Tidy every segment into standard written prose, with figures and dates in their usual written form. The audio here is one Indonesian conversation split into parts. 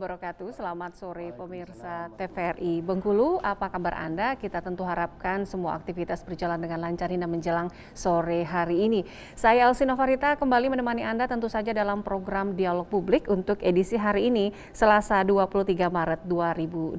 wabarakatuh. Selamat sore pemirsa TVRI Bengkulu. Apa kabar Anda? Kita tentu harapkan semua aktivitas berjalan dengan lancar hingga menjelang sore hari ini. Saya Elsie Novarita kembali menemani Anda tentu saja dalam program Dialog Publik untuk edisi hari ini, Selasa 23 Maret 2021.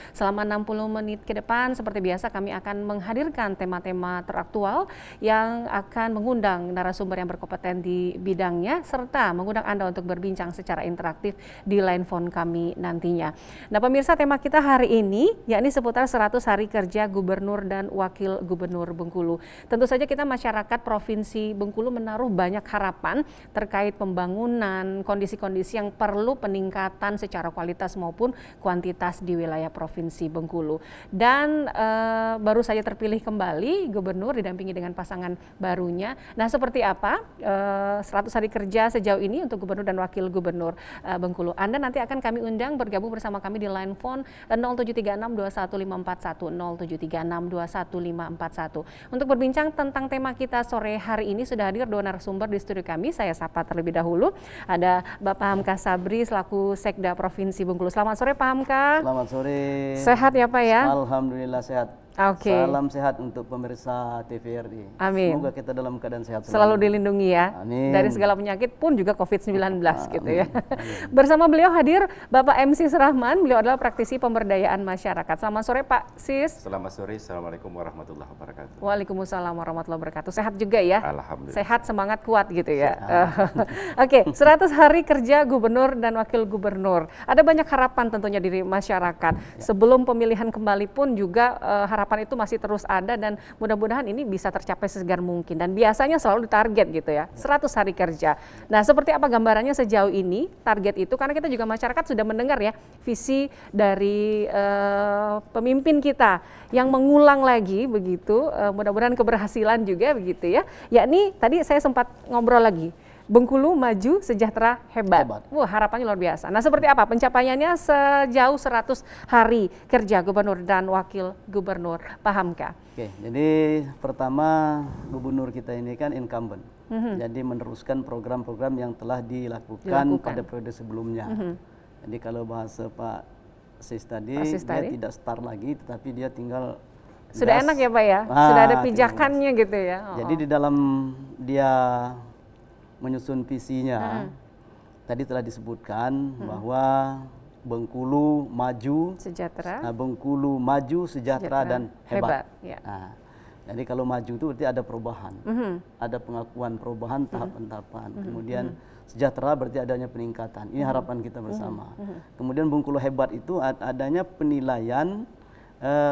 Selama 60 menit ke depan, seperti biasa kami akan menghadirkan tema-tema teraktual yang akan mengundang narasumber yang berkompeten di bidangnya, serta mengundang Anda untuk berbincang secara interaktif di line phone kami nantinya. Nah pemirsa, tema kita hari ini yakni seputar 100 hari kerja Gubernur dan Wakil Gubernur Bengkulu. Tentu saja kita masyarakat Provinsi Bengkulu menaruh banyak harapan terkait pembangunan, kondisi-kondisi yang perlu peningkatan secara kualitas maupun kuantitas di wilayah Provinsi Bengkulu. Dan baru saja terpilih kembali Gubernur didampingi dengan pasangan barunya. Nah seperti apa 100 hari kerja sejauh ini untuk Gubernur dan Wakil Gubernur Bengkulu. Anda nanti akan kami undang bergabung bersama kami di line phone 0736215541 0736215541. Untuk berbincang tentang tema kita sore hari ini sudah hadir dua narasumber di studio kami. Saya sapa terlebih dahulu. Ada Bapak Hamka Sabri selaku Sekda Provinsi Bengkulu. Selamat sore Pak Hamka. Selamat sore. Sehat ya Pak ya? Alhamdulillah sehat. Oke. Salam sehat untuk pemirsa TVRI. Amin. Semoga kita dalam keadaan sehat selalu dilindungi ya. Amin. Dari segala penyakit pun juga COVID-19 gitu ya. Bersama beliau hadir Bapak MC Surahman. Beliau adalah praktisi pemberdayaan masyarakat. Selamat sore Pak Sis. Selamat sore. Assalamualaikum warahmatullahi wabarakatuh. Waalaikumsalam warahmatullahi wabarakatuh. Sehat juga ya? Alhamdulillah. Sehat, semangat, kuat gitu ya. Oke, 100 hari kerja Gubernur dan Wakil Gubernur. Ada banyak harapan tentunya dari masyarakat. Sebelum pemilihan kembali pun juga harapan itu masih terus ada dan mudah-mudahan ini bisa tercapai sesegera mungkin. Dan biasanya selalu ditarget gitu ya, 100 hari kerja. Nah seperti apa gambarannya sejauh ini target itu? Karena kita juga masyarakat sudah mendengar ya visi dari pemimpin kita yang mengulang lagi begitu, mudah-mudahan keberhasilan juga begitu ya. Yakni tadi saya sempat ngobrol lagi, Bengkulu maju, sejahtera, hebat. Wah, harapannya luar biasa. Nah, seperti apa pencapaiannya sejauh 100 hari kerja Gubernur dan Wakil Gubernur? Paham Kak? Oke, jadi pertama Gubernur kita ini kan incumbent. Jadi meneruskan program-program yang telah dilakukan pada periode sebelumnya. Jadi kalau bahasa Pak Sis tadi, dia tidak start lagi, tetapi dia tinggal sudah gas. Enak ya Pak ya? Sudah ada pijakannya gitu ya? Jadi di dalam dia menyusun visinya, tadi telah disebutkan bahwa Bengkulu maju, sejahtera, Bengkulu maju, sejahtera dan hebat. Ya. Nah, jadi kalau maju itu berarti ada perubahan, ada pengakuan perubahan tahapan-tahapan. Kemudian sejahtera berarti adanya peningkatan. Ini harapan kita bersama. Kemudian Bengkulu hebat itu adanya penilaian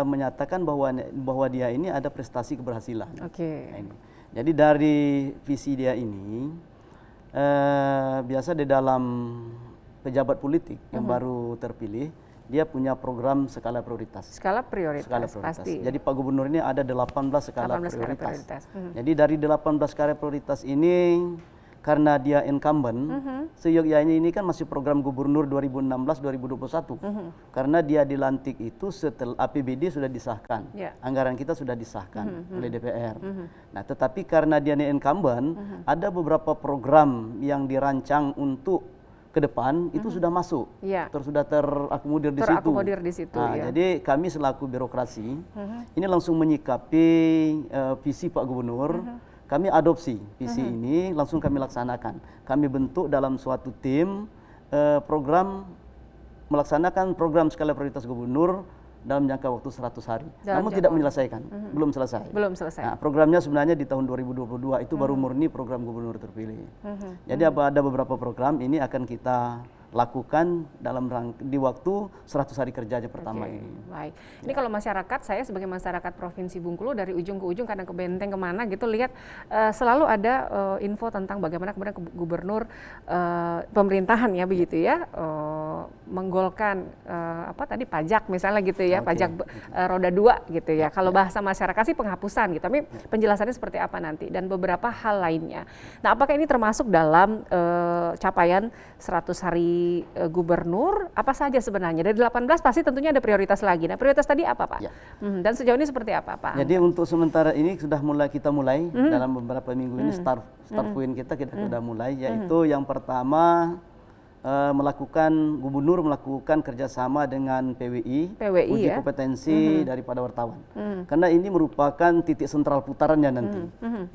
menyatakan bahwa dia ini ada prestasi keberhasilan. Oke. Nah, jadi dari visi dia ini biasa di dalam pejabat politik yang baru terpilih, dia punya program skala prioritas. Skala prioritas, pasti. Jadi Pak Gubernur ini ada 18 skala 18 prioritas. Jadi dari 18 skala prioritas ini, karena dia incumbent, seyogyanya ini kan masih program Gubernur 2016-2021. Karena dia dilantik itu setelah APBD sudah disahkan, anggaran kita sudah disahkan oleh DPR. Nah, tetapi karena dia incumbent, ada beberapa program yang dirancang untuk ke depan itu sudah masuk, sudah terakomodir di situ. Nah, jadi kami selaku birokrasi ini langsung menyikapi visi Pak Gubernur. Kami adopsi visi ini, langsung kami laksanakan. Kami bentuk dalam suatu tim program melaksanakan program skala prioritas Gubernur dalam jangka waktu 100 hari. Namun tidak menyelesaikan, belum selesai. Nah, programnya sebenarnya di tahun 2022 itu baru murni program Gubernur terpilih. Jadi ada beberapa program ini akan kita lakukan di waktu 100 hari kerja aja pertama ini. Baik. Ini kalau masyarakat, saya sebagai masyarakat Provinsi Bengkulu dari ujung ke ujung, kadang ke Benteng kemana gitu, lihat selalu ada info tentang bagaimana kemudian Gubernur pemerintahan ya begitu ya, menggolkan pajak misalnya gitu ya, pajak roda 2 gitu ya. Kalau bahasa masyarakat sih penghapusan gitu, tapi penjelasannya seperti apa nanti dan beberapa hal lainnya. Nah, apakah ini termasuk dalam capaian 100 hari Gubernur? Apa saja sebenarnya? Dari 18 pasti tentunya ada prioritas lagi. Nah, prioritas tadi apa Pak? Dan sejauh ini seperti apa Pak? Jadi untuk sementara ini sudah kita mulai dalam beberapa minggu ini start point kita sudah mulai, yaitu yang pertama gubernur melakukan kerjasama dengan PWI uji ya? kompetensi daripada wartawan. Karena ini merupakan titik sentral putarannya nanti.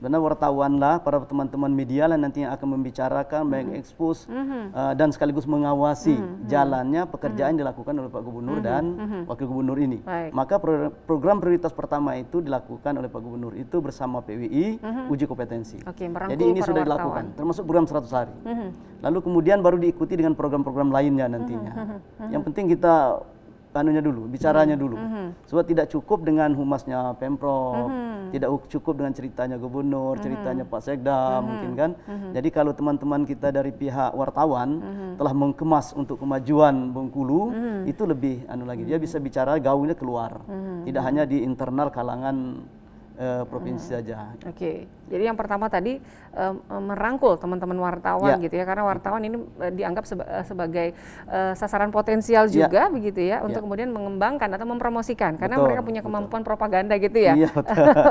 Karena wartawanlah, para teman-teman media lah nanti yang akan membicarakan, mengekspos dan sekaligus mengawasi jalannya pekerjaan dilakukan oleh Pak Gubernur dan Wakil Gubernur ini. Maka program prioritas pertama itu dilakukan oleh Pak Gubernur itu bersama PWI uji kompetensi. Jadi ini sudah dilakukan, termasuk program 100 hari. Lalu kemudian baru diikuti dengan program-program lainnya nantinya. Yang penting kita bicaranya dulu. Sebab tidak cukup dengan humasnya Pemprov, tidak cukup dengan ceritanya Gubernur, ceritanya Pak Sekda mungkin kan. Jadi kalau teman-teman kita dari pihak wartawan telah mengemas untuk kemajuan Bengkulu, itu lebih lagi, dia bisa bicara gaungnya keluar. Tidak hanya di internal kalangan provinsi saja. Jadi yang pertama tadi merangkul teman-teman wartawan gitu ya, karena wartawan ini dianggap sebagai sasaran potensial juga begitu ya, untuk kemudian mengembangkan atau mempromosikan, karena mereka punya kemampuan propaganda gitu ya,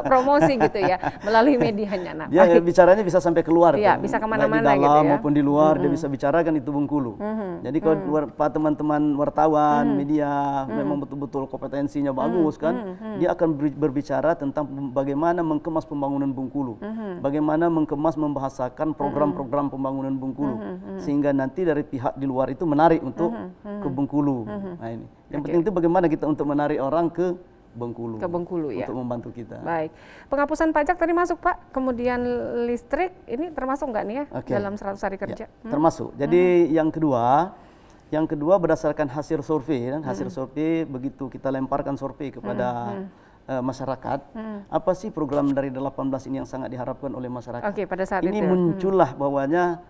promosi gitu ya melalui medianya. Nah, dia bicaranya bisa sampai keluar, bisa kemana-mana di dalam gitu ya, maupun di luar dia bisa bicarakan itu Bengkulu. Jadi kalau teman-teman wartawan media memang betul-betul kompetensinya bagus kan, dia akan berbicara tentang bagaimana mengemas pembangunan Bengkulu. Bagaimana membahasakan program-program pembangunan Bengkulu sehingga nanti dari pihak di luar itu menarik untuk ke Bengkulu. Nah ini, yang penting itu bagaimana kita untuk menarik orang ke Bengkulu ya, untuk membantu kita. Baik, penghapusan pajak tadi masuk Pak, kemudian listrik ini termasuk nggak nih ya dalam 100 hari kerja? Termasuk. Jadi yang kedua berdasarkan hasil survei, hasil survei begitu kita lemparkan survei kepada masyarakat, apa sih program dari 18 ini yang sangat diharapkan oleh masyarakat? Pada saat ini itu muncullah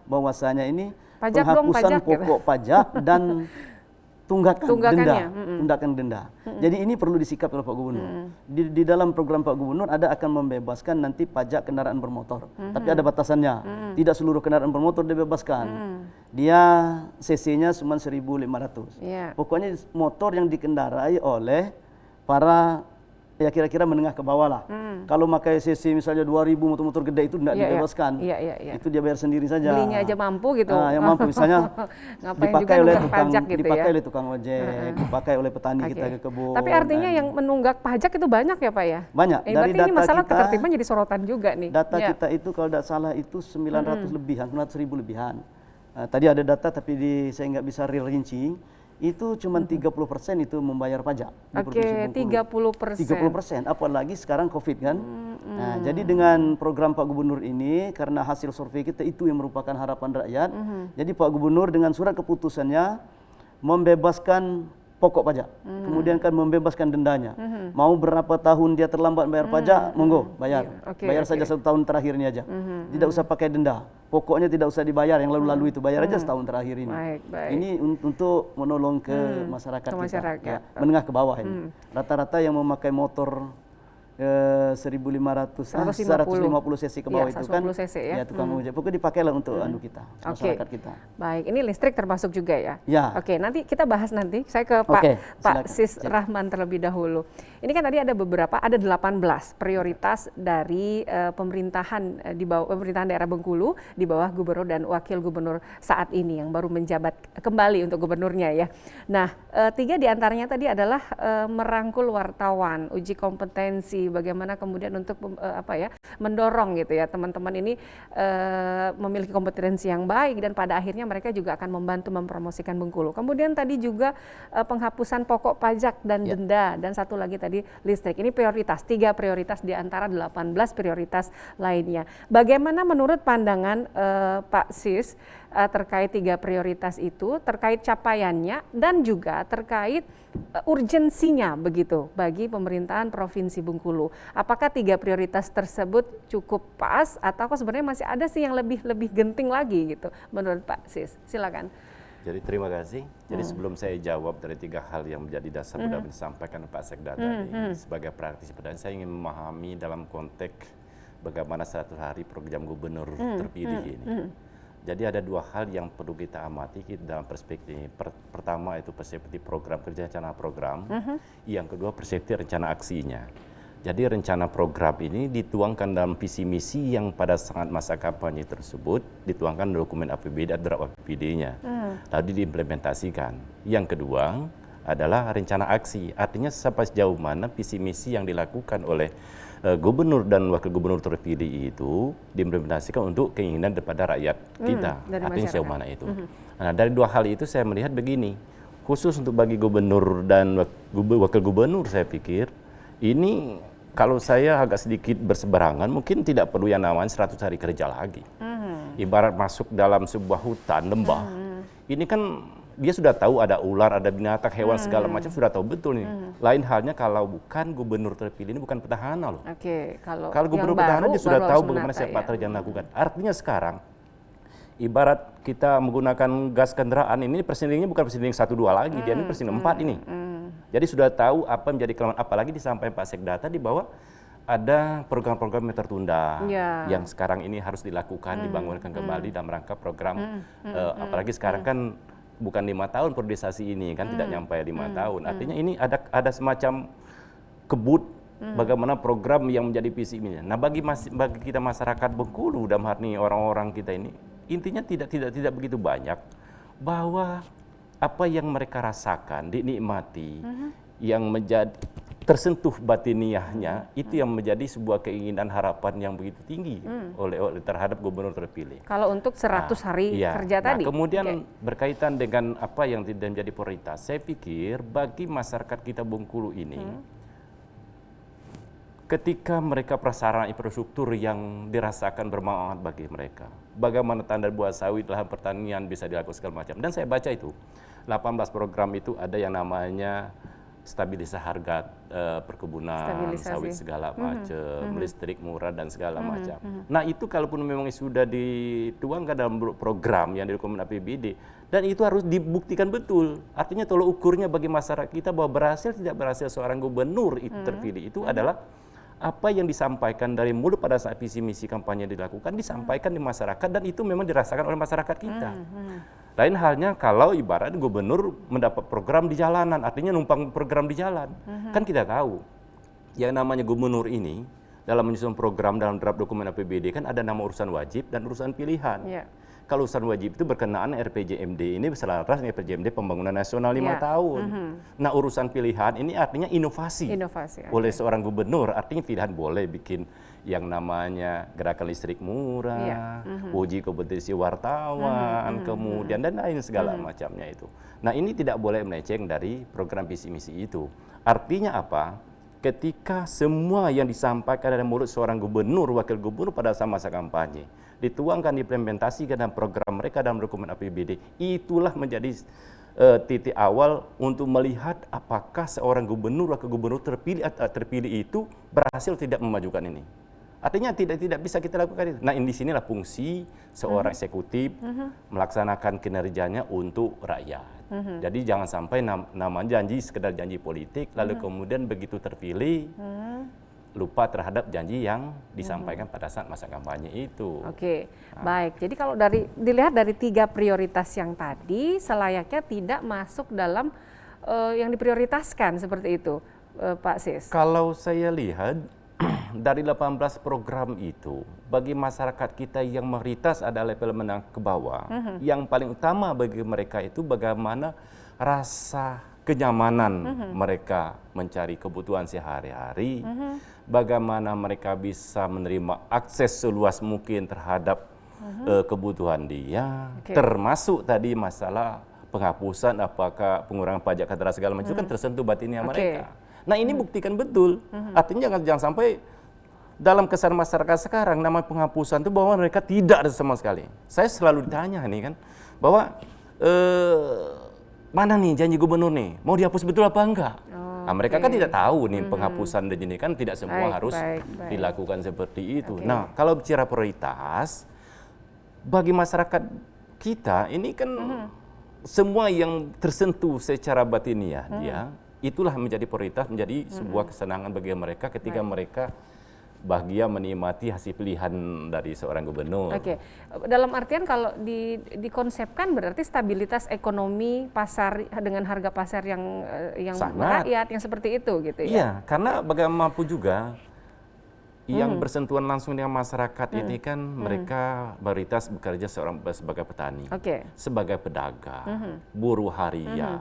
bahwasanya ini pajak penghapusan pajak, pokok pajak dan tunggakan denda. Jadi ini perlu disikapi oleh Pak Gubernur. Di dalam program Pak Gubernur akan membebaskan nanti pajak kendaraan bermotor, tapi ada batasannya. Tidak seluruh kendaraan bermotor dibebaskan. Dia cc-nya cuma 1.500. Pokoknya motor yang dikendarai oleh para kira-kira menengah ke bawah lah. Kalau pakai cc misalnya 2.000 motor-motor gede itu tidak dibebaskan. Itu dia bayar sendiri saja. Belinya aja mampu gitu. Yang mampu misalnya dipakai oleh tukang gitu oleh tukang ojek, dipakai oleh petani kita ke kebun. Tapi artinya yang menunggak pajak itu banyak ya Pak ya? Banyak. Dari data ini masalah ketertiban jadi sorotan juga nih. Data kita itu kalau tidak salah itu 900 lebihan, 900.000 lebihan. Tadi ada data tapi saya nggak bisa rinci. Itu cuma 30% itu membayar pajak. 30%. 30%, apalagi sekarang COVID kan. Nah, jadi dengan program Pak Gubernur ini, karena hasil survei kita itu yang merupakan harapan rakyat, jadi Pak Gubernur dengan surat keputusannya membebaskan pokok pajak, kemudian kan membebaskan dendanya. Mau berapa tahun dia terlambat bayar pajak, monggo bayar. Bayar saja 1 tahun terakhir ini aja. Tidak usah pakai denda. Pokoknya tidak usah dibayar yang lalu-lalu itu, bayar aja setahun terakhir ini. Ini untuk menolong ke masyarakat kita, ya, menengah ke bawah ini. Rata-rata yang memakai motor 1.500, 150 cc ke bawah itu kan, ya tukang ojek. Pokoknya dipakailah untuk kita, masyarakat kita. Baik, ini listrik termasuk juga ya? Ya. Nanti kita bahas nanti. Saya ke Pak Sis Rahman terlebih dahulu. Ini kan tadi ada 18 prioritas dari pemerintahan di bawah pemerintahan daerah Bengkulu di bawah Gubernur dan Wakil Gubernur saat ini yang baru menjabat kembali untuk gubernurnya ya. Nah, 3 diantaranya tadi adalah merangkul wartawan, uji kompetensi, bagaimana kemudian untuk mendorong gitu ya teman-teman ini memiliki kompetensi yang baik dan pada akhirnya mereka juga akan membantu mempromosikan Bengkulu. Kemudian tadi juga penghapusan pokok pajak dan denda, dan satu lagi tadi listrik. Ini prioritas, 3 prioritas di antara 18 prioritas lainnya. Bagaimana menurut pandangan Pak Sis terkait 3 prioritas itu, terkait capaiannya dan juga terkait urgensinya begitu bagi pemerintahan Provinsi Bengkulu. Apakah 3 prioritas tersebut cukup pas atau sebenarnya masih ada sih yang lebih genting lagi gitu menurut Pak Sis? Silakan. Jadi terima kasih. Jadi sebelum saya jawab dari 3 hal yang menjadi dasar yang disampaikan Pak Sekda tadi, sebagai praktisi pedana saya ingin memahami dalam konteks bagaimana 100 hari program gubernur terpilih ini. Jadi ada 2 hal yang perlu kita amati dalam perspektif. Pertama itu perspektif program kerja rencana program, yang kedua perspektif rencana aksinya. Jadi rencana program ini dituangkan dalam visi misi yang pada saat masa kampanye tersebut dituangkan dokumen APBD dan draft APBD-nya, lalu diimplementasikan. Yang kedua adalah rencana aksi, artinya sampai sejauh mana visi misi yang dilakukan oleh gubernur dan wakil gubernur terpilih itu diimplementasikan untuk keinginan daripada rakyat kita, artinya sejauh mana itu. Nah, dari dua hal itu saya melihat begini, khusus untuk bagi gubernur dan wakil gubernur saya pikir ini kalau saya agak sedikit berseberangan, mungkin tidak perlu yang namanya 100 hari kerja lagi. Ibarat masuk dalam sebuah hutan, lembah, ini kan dia sudah tahu ada ular, ada binatang, hewan segala macam, sudah tahu betul nih. Lain halnya kalau bukan gubernur terpilih, ini bukan petahana loh. Oke, kalau gubernur petahana dia sudah tahu bagaimana sepak terjang lakukan. Artinya sekarang, ibarat kita menggunakan gas kendaraan, ini persendinya bukan persending 1, 2 lagi, dia ini persending 4 ini. Jadi sudah tahu apa menjadi kelemahan, apalagi disampaikan Pak Sekda tadi bahwa ada program-program yang tertunda yang sekarang ini harus dilakukan, dibangunkan kembali dalam rangka program, apalagi sekarang kan bukan 5 tahun priorisasi ini kan, tidak nyampe 5 tahun. Artinya ini ada semacam kebut bagaimana program yang menjadi visi ini. Nah, bagi kita masyarakat Bengkulu dan orang-orang kita ini intinya tidak begitu banyak bahwa apa yang mereka rasakan, dinikmati, yang menjadi tersentuh batiniahnya, itu yang menjadi sebuah keinginan harapan yang begitu tinggi oleh terhadap gubernur terpilih. Kalau untuk 100 hari kerja tadi. Kemudian berkaitan dengan apa yang tidak menjadi prioritas, saya pikir bagi masyarakat kita Bengkulu ini, ketika mereka prasarana infrastruktur yang dirasakan bermanfaat bagi mereka, bagaimana tanda buah sawit, lahan pertanian bisa dilakukan segala macam. Dan saya baca itu 18 program itu ada yang namanya stabilisasi harga perkebunan, sawit segala macam, listrik murah dan segala macam. Nah, itu kalaupun memang sudah dituangkan dalam program yang direkomendasi APBD, dan itu harus dibuktikan betul. Artinya tolak ukurnya bagi masyarakat kita bahwa berhasil tidak berhasil seorang gubernur itu terpilih itu adalah apa yang disampaikan dari mulut pada saat visi misi kampanye dilakukan, disampaikan di masyarakat, dan itu memang dirasakan oleh masyarakat kita. Lain halnya kalau ibarat gubernur mendapat program di jalanan, artinya numpang program di jalan. Kan kita tahu, yang namanya gubernur ini, dalam menyusun program dalam draft dokumen APBD kan ada nama urusan wajib dan urusan pilihan. Kalau urusan wajib itu berkenaan RPJMD ini selaras dengan RPJMD Pembangunan Nasional 5 tahun. Nah, urusan pilihan ini artinya inovasi. Oleh seorang gubernur, artinya pilihan boleh bikin yang namanya gerakan listrik murah, uji kompetisi wartawan, kemudian dan lain segala macamnya itu. Nah, ini tidak boleh melenceng dari program visi misi itu. Artinya apa? Ketika semua yang disampaikan dari mulut seorang gubernur, wakil gubernur pada masa kampanye dituangkan, diimplementasikan dalam program mereka dalam dokumen APBD, itulah menjadi titik awal untuk melihat apakah seorang gubernur, wakil gubernur terpilih itu berhasil tidak memajukan ini. Artinya tidak bisa kita lakukan itu. Nah, di sinilah fungsi seorang eksekutif melaksanakan kinerjanya untuk rakyat. Jadi jangan sampai namanya janji sekedar janji politik, lalu kemudian begitu terpilih lupa terhadap janji yang disampaikan pada saat masa kampanye itu. Oke, baik. Jadi kalau dilihat dari 3 prioritas yang tadi, selayaknya tidak masuk dalam yang diprioritaskan seperti itu, Pak Sis. Kalau saya lihat dari 18 program itu, bagi masyarakat kita yang mayoritas ada level menengah ke bawah, yang paling utama bagi mereka itu bagaimana rasa kenyamanan mereka mencari kebutuhan sehari-hari, bagaimana mereka bisa menerima akses seluas mungkin terhadap kebutuhan dia, termasuk tadi masalah penghapusan, apakah pengurangan pajak kendaraan segala macam, kan tersentuh batinnya mereka. Nah, ini buktikan betul. Artinya jangan sampai dalam kesan masyarakat sekarang nama penghapusan itu bahwa mereka tidak ada sama sekali. Saya selalu ditanya nih kan, bahwa mana nih janji gubernur nih, mau dihapus betul apa enggak? Nah, mereka kan tidak tahu nih penghapusan dan ini kan tidak semua harus dilakukan seperti itu. Nah, kalau bicara prioritas, bagi masyarakat kita ini kan semua yang tersentuh secara batiniah dia, itulah menjadi prioritas, menjadi sebuah kesenangan bagi mereka ketika mereka bahagia menikmati hasil pilihan dari seorang gubernur. Oke, dalam artian kalau dikonsepkan berarti stabilitas ekonomi pasar dengan harga pasar yang rakyat yang seperti itu gitu ya? Iya, karena bagaimanapun juga yang bersentuhan langsung dengan masyarakat ini kan mereka mayoritas bekerja sebagai petani, sebagai pedagang, buruh harian.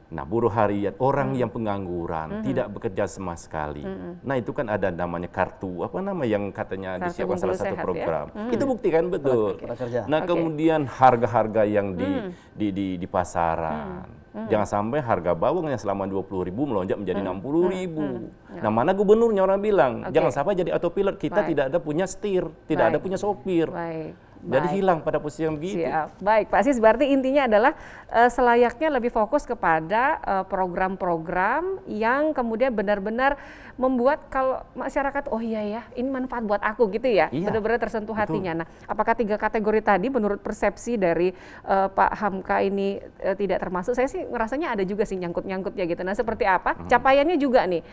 Nah, buruh harian, orang yang pengangguran, tidak bekerja sama sekali. Nah, itu kan ada namanya kartu, apa nama yang katanya disiapkan salah satu program. Ya? Itu bukti kan betul. Nah, kemudian harga-harga yang di pasaran. Jangan sampai harga bawang yang selama 20.000 melonjak menjadi 60.000. Nah, mana gubernurnya orang bilang, jangan sampai jadi autopilot, kita tidak ada punya setir, tidak ada punya sopir. Jadi hilang pada posisi yang begitu. Siap. Baik, Pak Sis, berarti intinya adalah selayaknya lebih fokus kepada program-program yang kemudian benar-benar membuat kalau masyarakat, oh iya ya, ini manfaat buat aku gitu ya, benar-benar tersentuh hatinya. Nah, apakah 3 kategori tadi menurut persepsi dari Pak Hamka ini tidak termasuk? Saya sih ngerasanya ada juga sih nyangkut-nyangkutnya gitu. Nah, seperti apa? Capaiannya juga nih,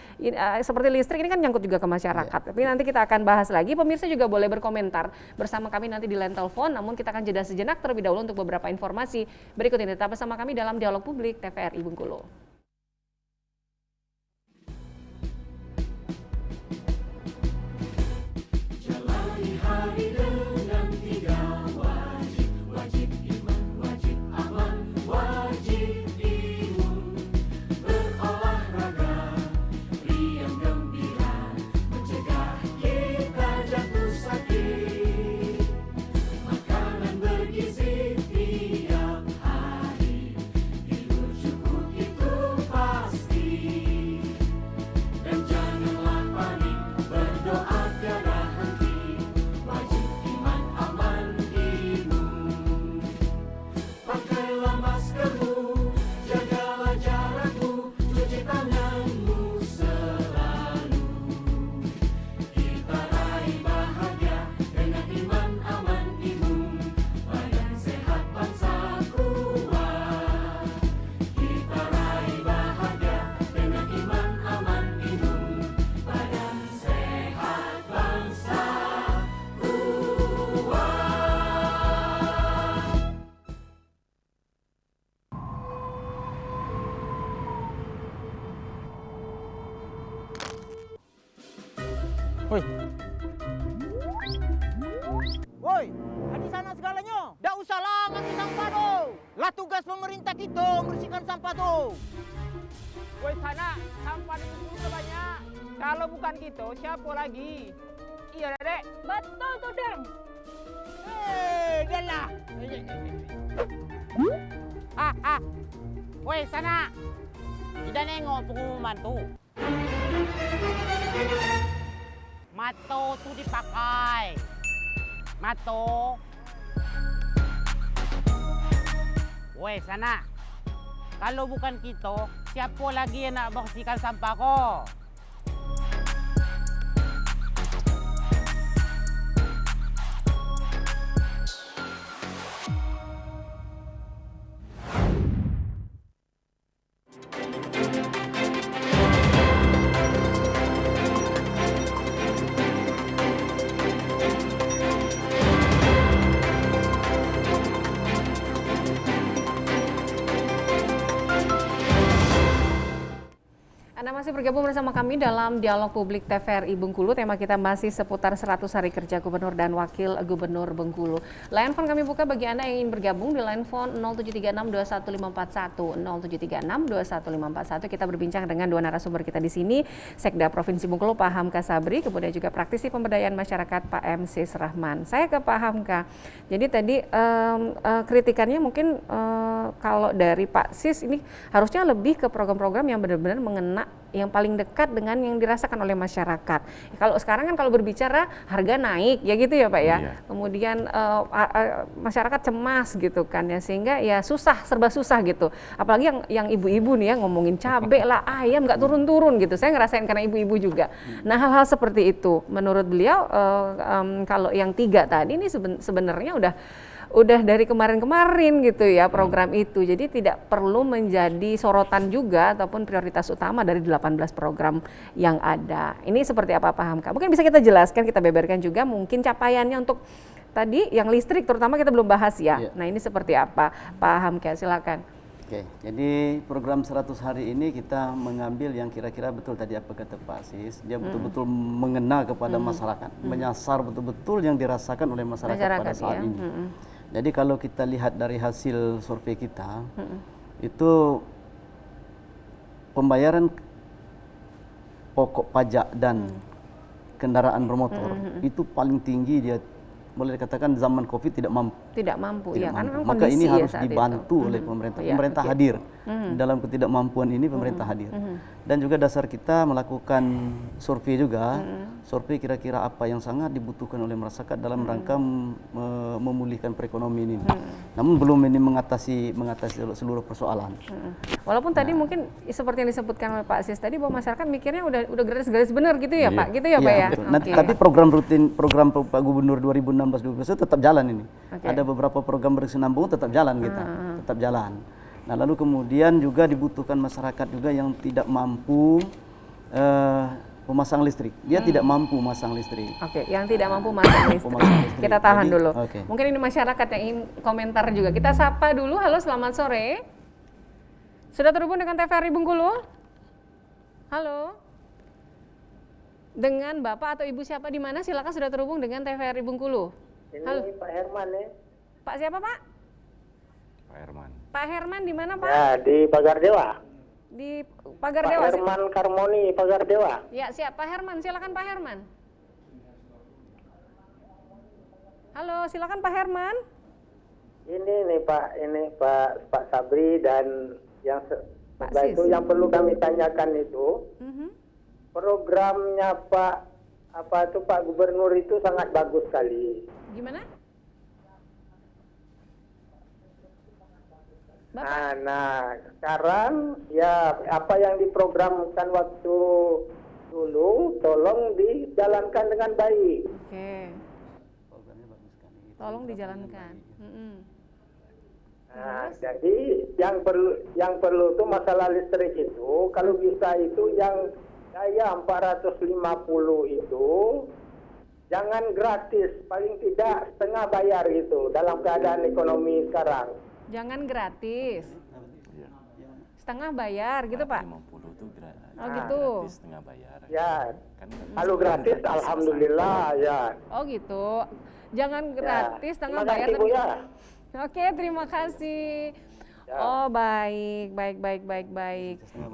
seperti listrik ini kan nyangkut juga ke masyarakat. Tapi nanti kita akan bahas lagi. Pemirsa juga boleh berkomentar bersama kami nanti di line telepon, namun kita akan jeda sejenak terlebih dahulu untuk beberapa informasi berikut ini. Tetap bersama kami dalam Dialog Publik TVRI Bengkulu. Jalani hari dengan 3 wajib, wajib iman, wajib aman, wajib imun. Berolahraga, riang gembira, mencegah kita jatuh sakit. Makanan bergizi tiap hari, tidur cukup itu pasti. Dan janganlah panik, berdoa tiada henti. Wajib iman, aman, imun. Pakailah maskermu, jagalah jarakmu, cuci tanganmu selalu. Kita raih bahagia dengan iman, aman, imun. Badan sehat, bangsa kuat. Kita raih bahagia dengan iman, aman, imun. Badan sehat, bangsa kuat. Woi, di sana segalanya. Dak usahlah ngambil sampah tu. Lah tugas pemerintah kita membersihkan sampah tu. Woi sana, sampah di Bengkulu banyak. Kalau bukan kita, siapa lagi? Iya, Dek. Betul tuh, Deng. Dah lah. Woi sana, tidak nengok pengumuman tu. Mato tu dipakai. Mato. Woi sana, kalau bukan kita, siapa lagi yang nak bersihkan sampah kau? Anda masih bergabung bersama kami dalam Dialog Publik TVRI Bengkulu. Tema kita masih seputar 100 hari kerja Gubernur dan Wakil Gubernur Bengkulu. Line phone kami buka bagi Anda yang ingin bergabung di line phone 0736211541, 0736211541. Kita berbincang dengan 2 narasumber kita di sini, Sekda Provinsi Bengkulu Pak Hamka Sabri, kemudian juga praktisi pemberdayaan masyarakat Pak M. Sis Rahman. Saya ke Pak Hamka. Jadi tadi kritikannya mungkin kalau dari Pak Sis ini harusnya lebih ke program-program yang benar-benar mengena yang paling dekat dengan yang dirasakan oleh masyarakat. Kalau sekarang kan kalau berbicara harga naik ya gitu ya Pak ya. Iya. Kemudian masyarakat cemas gitu kan ya, sehingga ya susah, serba susah gitu. Apalagi yang ibu-ibu nih ya ngomongin cabai lah, ayam nggak turun-turun gitu. Saya ngerasain karena ibu-ibu juga. Nah hal-hal seperti itu menurut beliau kalau yang 3 tadi ini sebenarnya udah dari kemarin-kemarin gitu ya program itu. Jadi tidak perlu menjadi sorotan juga ataupun prioritas utama dari 18 program yang ada. Ini seperti apa Pak Hamka? Mungkin bisa kita jelaskan, kita beberkan juga mungkin capaiannya untuk tadi yang listrik terutama kita belum bahas ya. Iya. Nah ini seperti apa Pak Hamka, silakan. Oke, jadi program 100 hari ini kita mengambil yang kira-kira betul tadi apa kata Pak Sis, dia betul-betul mengena kepada masyarakat, menyasar betul-betul yang dirasakan oleh masyarakat pada saat ya. ini. Jadi kalau kita lihat dari hasil survei kita, itu pembayaran pokok pajak dan kendaraan bermotor itu paling tinggi, dia boleh dikatakan zaman COVID tidak mampu. Tidak mampu, Tidak ya kan mampu. memang Maka ini kondisi harus ya saat dibantu itu. oleh pemerintah. Iya, Pemerintah oke. hadir dalam ketidakmampuan ini, pemerintah hadir. Dan juga dasar kita melakukan survei juga, survei kira-kira apa yang sangat dibutuhkan oleh masyarakat dalam rangka memulihkan perekonomian ini. Namun belum ini mengatasi seluruh persoalan. Walaupun tadi mungkin seperti yang disebutkan oleh Pak Sis tadi bahwa masyarakat mikirnya udah gratis-gratis benar gitu ya Pak, gitu ya Pak ya. Betul. Nanti, Oke. tapi program Pak Gubernur 2016-2021 tetap jalan ini. Oke. Ada beberapa program berkesinambungan tetap jalan kita, tetap jalan. Nah lalu kemudian juga dibutuhkan masyarakat juga yang tidak mampu memasang listrik. Dia tidak mampu memasang listrik. Oke, yang tidak mampu masang listrik. Memasang listrik. Kita tahan Jadi, dulu. oke. Mungkin ini masyarakat yang ingin komentar juga. Kita sapa dulu. Halo, selamat sore. Sudah terhubung dengan TVRI Bengkulu? Halo. Dengan Bapak atau Ibu siapa di mana? Silakan, sudah terhubung dengan TVRI Bengkulu. Halo. Ini Pak Herman ya. Pak siapa Pak? Pak Herman. Pak Herman di mana Pak? Ya, di Pagar Dewa. Di Pagar Pak Dewa. Herman Karmoni, Pagar Dewa. Ya siap, Pak Herman. Silakan Pak Herman. Halo, silakan Pak Herman. Ini nih Pak Sabri dan yang Pak setelah Sis. itu yang perlu kami tanyakan itu programnya Pak Gubernur itu sangat bagus sekali. Gimana? Bapak? Nah, sekarang ya apa yang diprogramkan waktu dulu tolong dijalankan dengan baik. Oke. Tolong dijalankan. Nah, jadi yang perlu itu masalah listrik itu kalau bisa itu yang daya 450 itu jangan gratis, paling tidak setengah bayar gitu dalam keadaan ekonomi sekarang. Jangan gratis. Iya. Setengah bayar gitu Pak? 50 itu Oh, gitu. gratis setengah bayar. Ya, Kan kalau gratis alhamdulillah ya. Oh gitu. Jangan gratis, setengah Terima bayar. kasih, Bu, ya. Oke, terima kasih. Ya. Oh baik.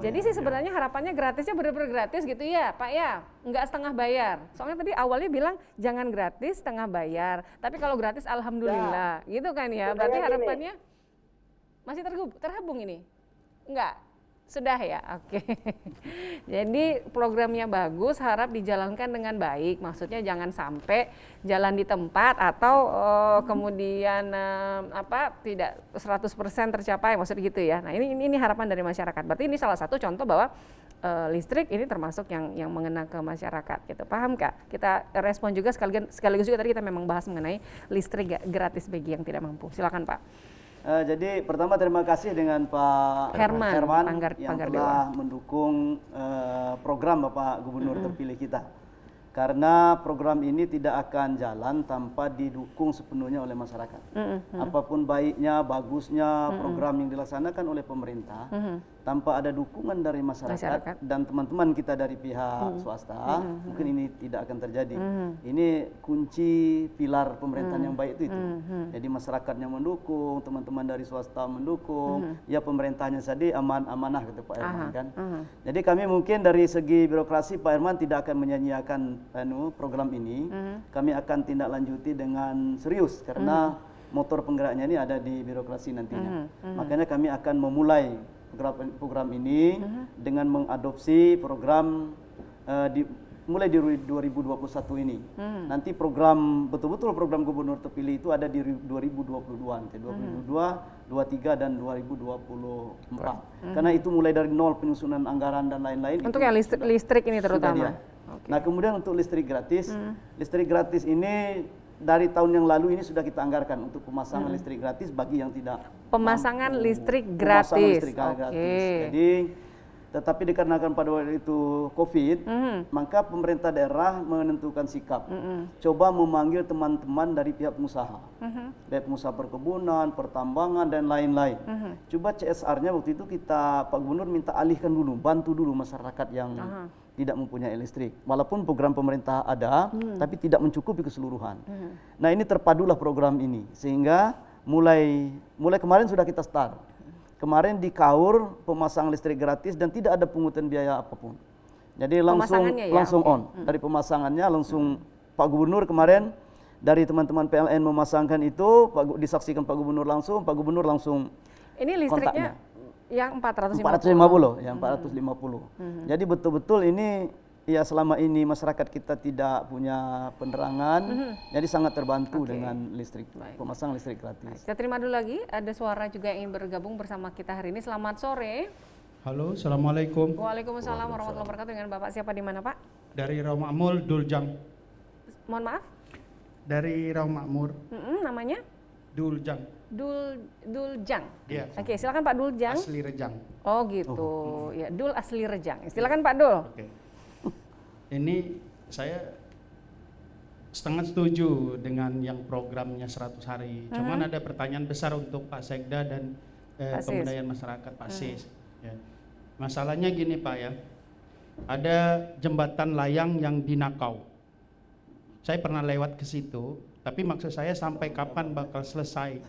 Jadi sih sebenarnya harapannya gratisnya benar-benar gratis gitu ya Pak ya? Enggak setengah bayar. Soalnya tadi awalnya bilang jangan gratis, setengah bayar. Tapi kalau gratis alhamdulillah. Gitu kan ya? Berarti Kayak gini. harapannya masih terhubung ini? Enggak? Sudah ya? Oke. Jadi programnya bagus, harap dijalankan dengan baik. Maksudnya jangan sampai jalan di tempat atau kemudian tidak 100% tercapai, maksudnya gitu ya. Nah ini harapan dari masyarakat. Berarti ini salah satu contoh bahwa listrik ini termasuk yang mengena ke masyarakat gitu. Paham Kak? Kita respon juga sekaligus juga tadi kita memang bahas mengenai listrik gratis bagi yang tidak mampu. Silakan Pak. Jadi pertama terima kasih dengan Pak Herman, yang Pagar telah mendukung program Bapak Gubernur terpilih kita. Karena program ini tidak akan jalan tanpa didukung sepenuhnya oleh masyarakat. Apapun baiknya, bagusnya program yang dilaksanakan oleh pemerintah, tanpa ada dukungan dari masyarakat dan teman-teman kita dari pihak swasta, mungkin ini tidak akan terjadi. Ini kunci pilar pemerintahan yang baik itu. Jadi masyarakatnya mendukung, teman-teman dari swasta mendukung, ya pemerintahnya saja amanah gitu Pak Herman kan. Jadi kami mungkin dari segi birokrasi Pak Herman tidak akan menyanyiakan program ini. Kami akan tindak lanjuti dengan serius karena motor penggeraknya ini ada di birokrasi nantinya. Makanya kami akan memulai program ini dengan mengadopsi program mulai di 2021 ini. Nanti program betul-betul program gubernur terpilih itu ada di 2022 nanti 2022, 23 dan 2024. Karena itu mulai dari nol penyusunan anggaran dan lain-lain. Untuk yang listrik ini terutama. Nah kemudian untuk listrik gratis ini dari tahun yang lalu ini sudah kita anggarkan untuk pemasangan listrik gratis bagi yang tidak Pemasangan mampu. listrik Pemasangan gratis. listrik gratis. Oke. Jadi tetapi dikarenakan pada waktu itu COVID, maka pemerintah daerah menentukan sikap. Coba memanggil teman-teman dari pihak pengusaha. Dari pengusaha perkebunan, pertambangan, dan lain-lain. Coba CSR-nya waktu itu Pak Gubernur minta alihkan dulu, bantu dulu masyarakat yang tidak mempunyai listrik. Walaupun program pemerintah ada, tapi tidak mencukupi keseluruhan. Nah ini terpadulah program ini, sehingga mulai kemarin sudah kita start. Kemarin di KAUR pemasangan listrik gratis dan tidak ada pungutan biaya apapun. Jadi langsung on. Dari pemasangannya langsung Pak Gubernur kemarin dari teman-teman PLN memasangkan itu, disaksikan Pak Gubernur langsung. Ini listriknya yang 450. 450, ya 450. Jadi betul-betul ini ya selama ini masyarakat kita tidak punya penerangan, jadi sangat terbantu dengan listrik, pemasangan listrik gratis. Kita terima dulu lagi, ada suara juga yang ingin bergabung bersama kita hari ini. Selamat sore. Halo, Assalamualaikum. Waalaikumsalam warahmatullahi wabarakatuh. Dengan Bapak siapa di mana Pak? Dari Rawamakmur, Duljang. Mohon maaf? Dari Rawamakmur, Namanya? Duljang. Duljang. Iya. Oke, silakan Pak Duljang. Asli Rejang. Oh gitu, ya Dul asli Rejang. Silakan Pak Dul. Oke. Ini saya setengah setuju dengan yang programnya 100 hari. Cuman ada pertanyaan besar untuk Pak Sekda dan pemberdayaan masyarakat Pak Sis. Ya. Masalahnya gini Pak ya, ada jembatan layang yang di Nakau. Saya pernah lewat ke situ, tapi maksud saya sampai kapan bakal selesai?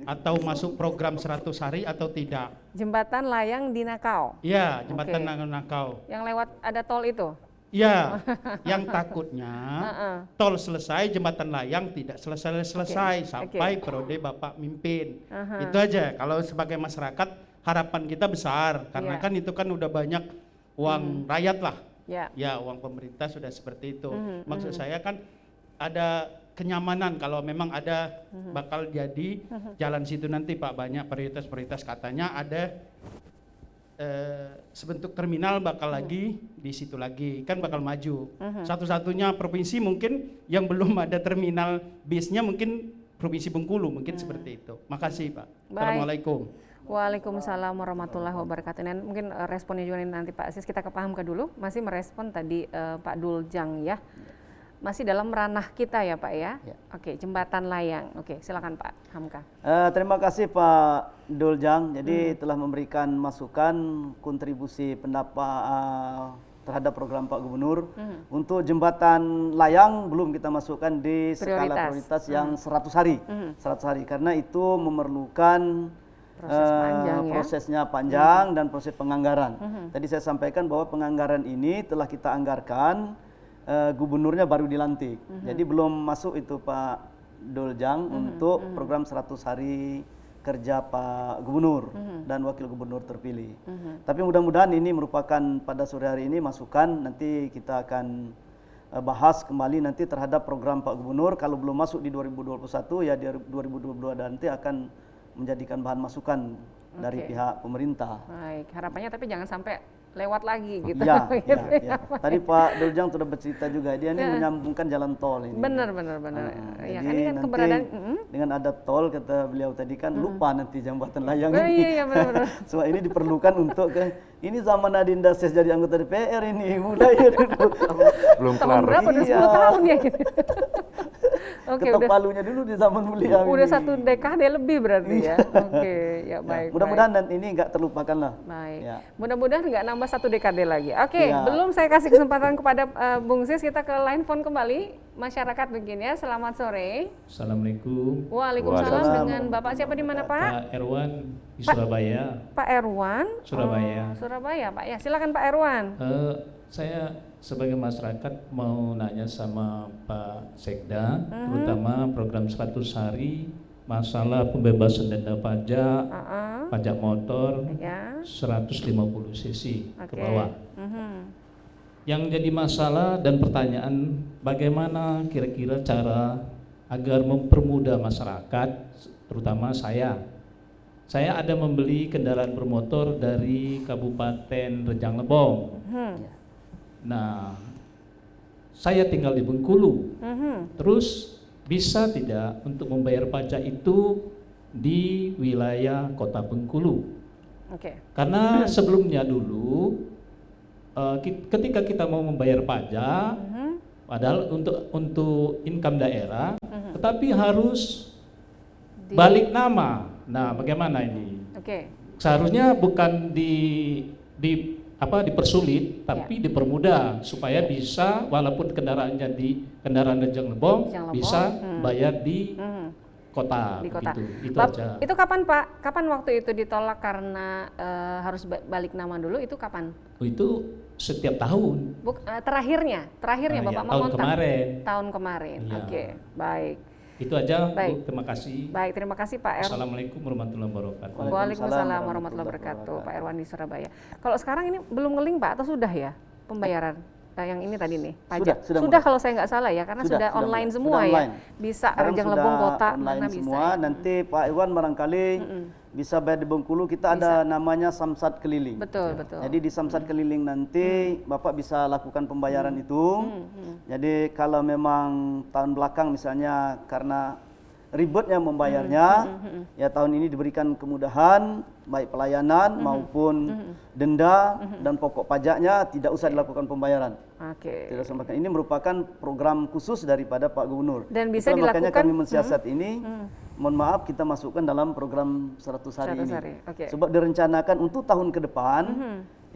Atau masuk program 100 hari atau tidak? Jembatan layang di Nakau. Iya, jembatan Nakau. Yang lewat ada tol itu? Ya, yang takutnya tol selesai, jembatan layang tidak selesai sampai periode Bapak mimpin. Itu aja. Kalau sebagai masyarakat harapan kita besar, karena kan itu kan udah banyak uang rakyat lah. Ya, uang pemerintah sudah seperti itu. Maksud saya kan ada kenyamanan kalau memang ada bakal jadi jalan situ nanti Pak, banyak prioritas-prioritas katanya ada sebentuk terminal bakal lagi di situ lagi, kan bakal maju. Satu-satunya provinsi mungkin yang belum ada terminal bisnya mungkin Provinsi Bengkulu, mungkin seperti itu. Makasih Pak. Assalamualaikum. Waalaikumsalam warahmatullahi wabarakatuh. Dan mungkin responnya juga nanti Pak Sis, kita kepahamkan dulu. Masih merespon tadi Pak Duljang ya. Masih dalam ranah kita ya Pak ya. Oke, jembatan layang. Oke, silakan Pak Hamka. Terima kasih Pak Duljang. Jadi telah memberikan masukan, kontribusi pendapat terhadap program Pak Gubernur. Untuk jembatan layang belum kita masukkan di skala prioritas yang 100 hari. 100 hari karena itu memerlukan prosesnya panjang dan proses penganggaran. Tadi saya sampaikan bahwa penganggaran ini telah kita anggarkan. Gubernurnya baru dilantik, jadi belum masuk itu Pak Duljang untuk program 100 hari kerja Pak Gubernur dan Wakil Gubernur terpilih. Tapi mudah-mudahan ini merupakan pada sore hari ini masukan, nanti kita akan bahas kembali nanti terhadap program Pak Gubernur. Kalau belum masuk di 2021 ya di 2022 nanti akan menjadikan bahan masukan dari pihak pemerintah. Baik, harapannya tapi jangan sampai lewat lagi gitu. Ya. Tadi Pak Duljang sudah bercerita juga, dia ini menyambungkan jalan tol ini. Benar. Ya, kan ini kan keberadaan dengan ada tol kata beliau tadi kan lupa nanti jembatan layang ini. Iya, benar. Semua ini diperlukan untuk ini zaman Adinda Ses jadi anggota DPR ini mulai dulu. Belum Tahun kelar. berapa? Udah 10 tahun ya gitu. Oke, ketok palunya dulu di zaman beliau. Udah 1 dekade lebih berarti ya. Oke, ya baik. Mudah-mudahan dan ini nggak terlupakan lah. Baik. Ya. Mudah-mudahan nggak nambah 1 dekade lagi. Oke, belum saya kasih kesempatan kepada Bung Sis, kita ke line phone kembali. Masyarakat begini ya. Selamat sore. Assalamualaikum. Waalaikumsalam. Dengan Bapak siapa di mana Pak? Pak Erwan di Surabaya. Pak Erwan. Surabaya. Surabaya Pak ya. Silakan Pak Erwan. Saya sebagai masyarakat mau nanya sama Pak Sekda, terutama program 100 hari masalah pembebasan denda pajak, pajak motor 150 cc ke bawah. Yang jadi masalah dan pertanyaan, bagaimana kira-kira cara agar mempermudah masyarakat, terutama saya. Saya ada membeli kendaraan bermotor dari Kabupaten Rejang Lebong. Nah, saya tinggal di Bengkulu. Terus bisa tidak untuk membayar pajak itu di wilayah Kota Bengkulu? Oke. Karena sebelumnya dulu ketika kita mau membayar pajak, padahal untuk income daerah, tetapi harus balik nama. Nah, bagaimana ini? Oke. Seharusnya bukan dipersulit, tapi dipermudah supaya bisa walaupun kendaraannya di kendaraan Rejang Lebong bisa bayar di kota. Di kota. Begitu. Itu aja. Itu kapan Pak? Kapan waktu itu ditolak karena harus balik nama dulu? Itu kapan? Itu setiap tahun. Terakhirnya Bapak mau tahun kontak? kemarin. Tahun kemarin. Iya. Oke, baik. Itu aja, Baik. Bu. Terima kasih. Baik, terima kasih Pak Er. Assalamualaikum warahmatullahi wabarakatuh. Waalaikumsalam warahmatullahi wabarakatuh, Pak Erwan di Surabaya. Kalau sekarang ini belum ngeling Pak atau sudah ya pembayaran? Yang ini tadi nih pajak. Sudah kalau saya nggak salah ya, karena sudah online mulai. semua Sudah ya. online. Bisa Sekarang Rejang sudah Lebong kota online mana bisa. semua. Ya. Nanti Pak Iwan barangkali bisa bayar di Bengkulu, kita ada namanya Samsat Keliling. Betul. Jadi di Samsat Keliling nanti Bapak bisa lakukan pembayaran itu. Jadi kalau memang tahun belakang misalnya karena ribetnya membayarnya, ya tahun ini diberikan kemudahan baik pelayanan maupun denda dan pokok pajaknya tidak usah dilakukan pembayaran. Oke. Tidak usah. Ini merupakan program khusus daripada Pak Gubernur. Dan bisa Itulah makanya dilakukan, kami mensiasat ini. Mohon maaf kita masukkan dalam program 100 hari 100 ini. hari, oke. Sebab direncanakan untuk tahun ke depan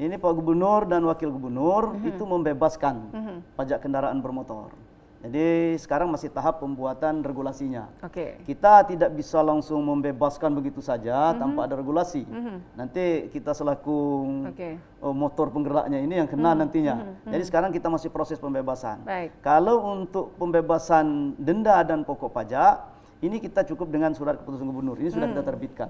ini Pak Gubernur dan Wakil Gubernur itu membebaskan pajak kendaraan bermotor. Jadi sekarang masih tahap pembuatan regulasinya. Oke. Kita tidak bisa langsung membebaskan begitu saja tanpa ada regulasi. Nanti kita selaku motor penggeraknya ini yang kena nantinya. Jadi sekarang kita masih proses pembebasan. Baik. Kalau untuk pembebasan denda dan pokok pajak, ini kita cukup dengan surat keputusan gubernur. Ini sudah kita terbitkan.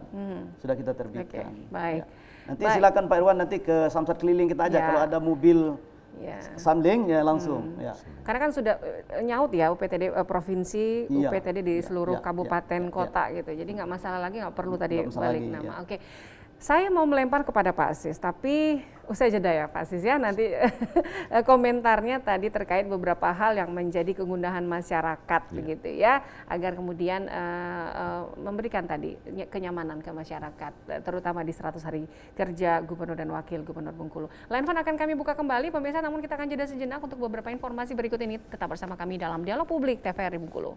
Sudah kita terbitkan. Oke, baik. Ya. Nanti silakan Pak Irwan nanti ke Samsat Keliling kita aja Ya. kalau ada mobil Ya. Samling ya langsung. Ya. Karena kan sudah nyaut ya UPTD provinsi, Iya. UPTD di seluruh Iya. kabupaten Iya. kota gitu. Jadi nggak masalah lagi, nggak perlu tadi Nggak masalah balik lagi, nama. ya. Oke. Saya mau melempar kepada Pak Asis, tapi usai jeda ya Pak Asis ya, nanti komentarnya tadi terkait beberapa hal yang menjadi kegundahan masyarakat begitu ya, agar kemudian memberikan tadi kenyamanan ke masyarakat, terutama di 100 hari kerja Gubernur dan Wakil Gubernur Bengkulu. Line phone akan kami buka kembali pemirsa, namun kita akan jeda sejenak untuk beberapa informasi berikut ini. Tetap bersama kami dalam Dialog Publik TVRI Bengkulu.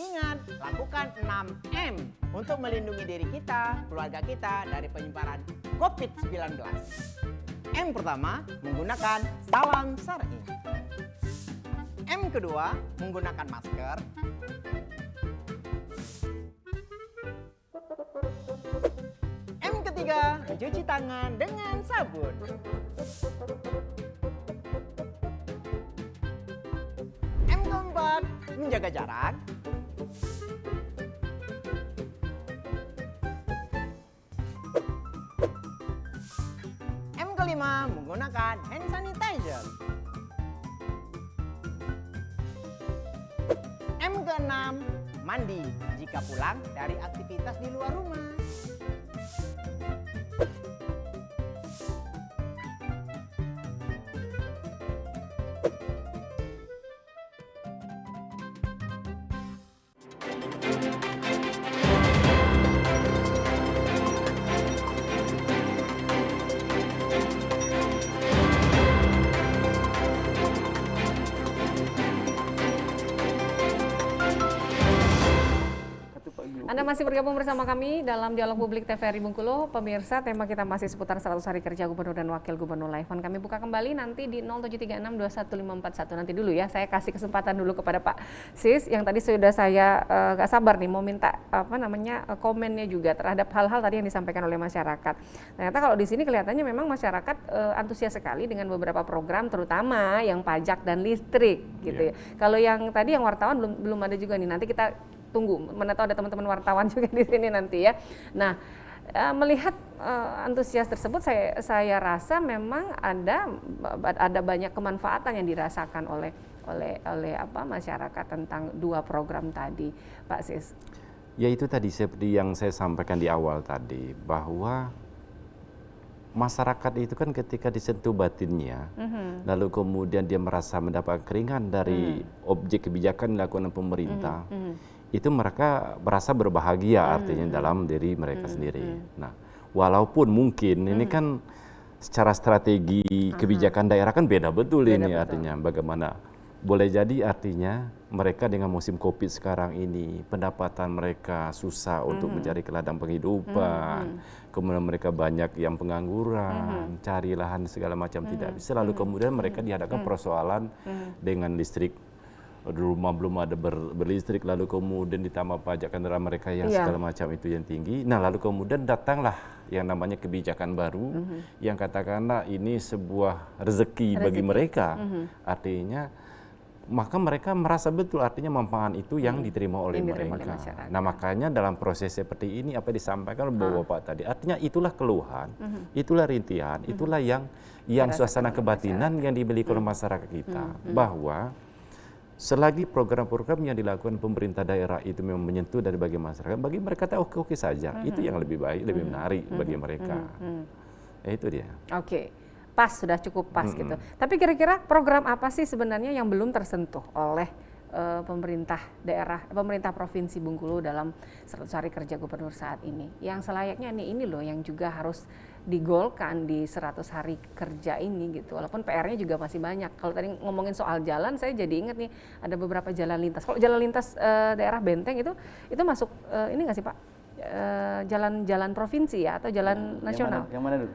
Ingat, lakukan 6M untuk melindungi diri kita, keluarga kita dari penyebaran COVID-19. M pertama, menggunakan salam syar'i. M kedua, menggunakan masker. M ketiga, mencuci tangan dengan sabun. M keempat, menjaga jarak. M kelima, menggunakan hand sanitizer. M keenam, mandi jika pulang dari aktivitas di luar rumah. masih bergabung bersama kami dalam Dialog Publik TVRI Bengkulu. Pemirsa, tema kita masih seputar 100 hari kerja Gubernur dan Wakil Gubernur live. Kami buka kembali nanti di 0736211541. Nanti dulu ya, saya kasih kesempatan dulu kepada Pak Sis yang tadi sudah saya gak sabar nih mau minta komennya juga terhadap hal-hal tadi yang disampaikan oleh masyarakat. Ternyata kalau di sini kelihatannya memang masyarakat antusias sekali dengan beberapa program, terutama yang pajak dan listrik gitu ya. Kalau yang tadi yang wartawan belum ada juga nih. Nanti kita tunggu, mana tahu ada teman-teman wartawan juga di sini nanti ya. Nah, melihat antusias tersebut, saya rasa memang ada banyak kemanfaatan yang dirasakan oleh masyarakat tentang dua program tadi, Pak Sis. Ya itu tadi seperti yang saya sampaikan di awal tadi, bahwa masyarakat itu kan ketika disentuh batinnya, lalu kemudian dia merasa mendapat keringan dari objek kebijakan yang dilakukan pemerintah, itu mereka merasa berbahagia artinya dalam diri mereka sendiri. Nah, walaupun mungkin ini kan secara strategi kebijakan daerah kan beda betul ini artinya bagaimana. Boleh jadi artinya mereka dengan musim Covid sekarang ini pendapatan mereka susah untuk mencari ladang penghidupan. Kemudian mereka banyak yang pengangguran, cari lahan segala macam tidak bisa. Lalu kemudian mereka dihadapkan persoalan dengan listrik. Rumah belum ada berlistrik, lalu kemudian ditambah pajak kendaraan mereka yang segala macam itu yang tinggi. Nah, lalu kemudian datanglah yang namanya kebijakan baru yang katakanlah ini sebuah rezeki bagi mereka. Artinya maka mereka merasa betul artinya manfaat itu yang diterima oleh mereka. Nah, makanya dalam proses seperti ini apa disampaikan oleh Bapak tadi, artinya itulah keluhan, itulah rintihan, itulah yang suasana kebatinan yang dimiliki oleh masyarakat kita, bahwa selagi program-program yang dilakukan pemerintah daerah itu memang menyentuh dari bagi masyarakat, bagi mereka tahu oke saja, itu yang lebih baik, lebih menarik bagi mereka. Itu dia. Oke. Pas, sudah cukup pas gitu. Tapi kira-kira program apa sih sebenarnya yang belum tersentuh oleh pemerintah daerah, pemerintah Provinsi Bengkulu dalam 100 hari kerja gubernur saat ini? Yang selayaknya ini loh yang juga harus digolkan di 100 hari kerja ini gitu. Walaupun PR-nya juga masih banyak. Kalau tadi ngomongin soal jalan, saya jadi ingat nih ada beberapa jalan lintas. Kalau jalan lintas daerah Benteng itu masuk ini nggak sih Pak? Jalan-jalan provinsi ya atau jalan nasional? Yang mana dulu?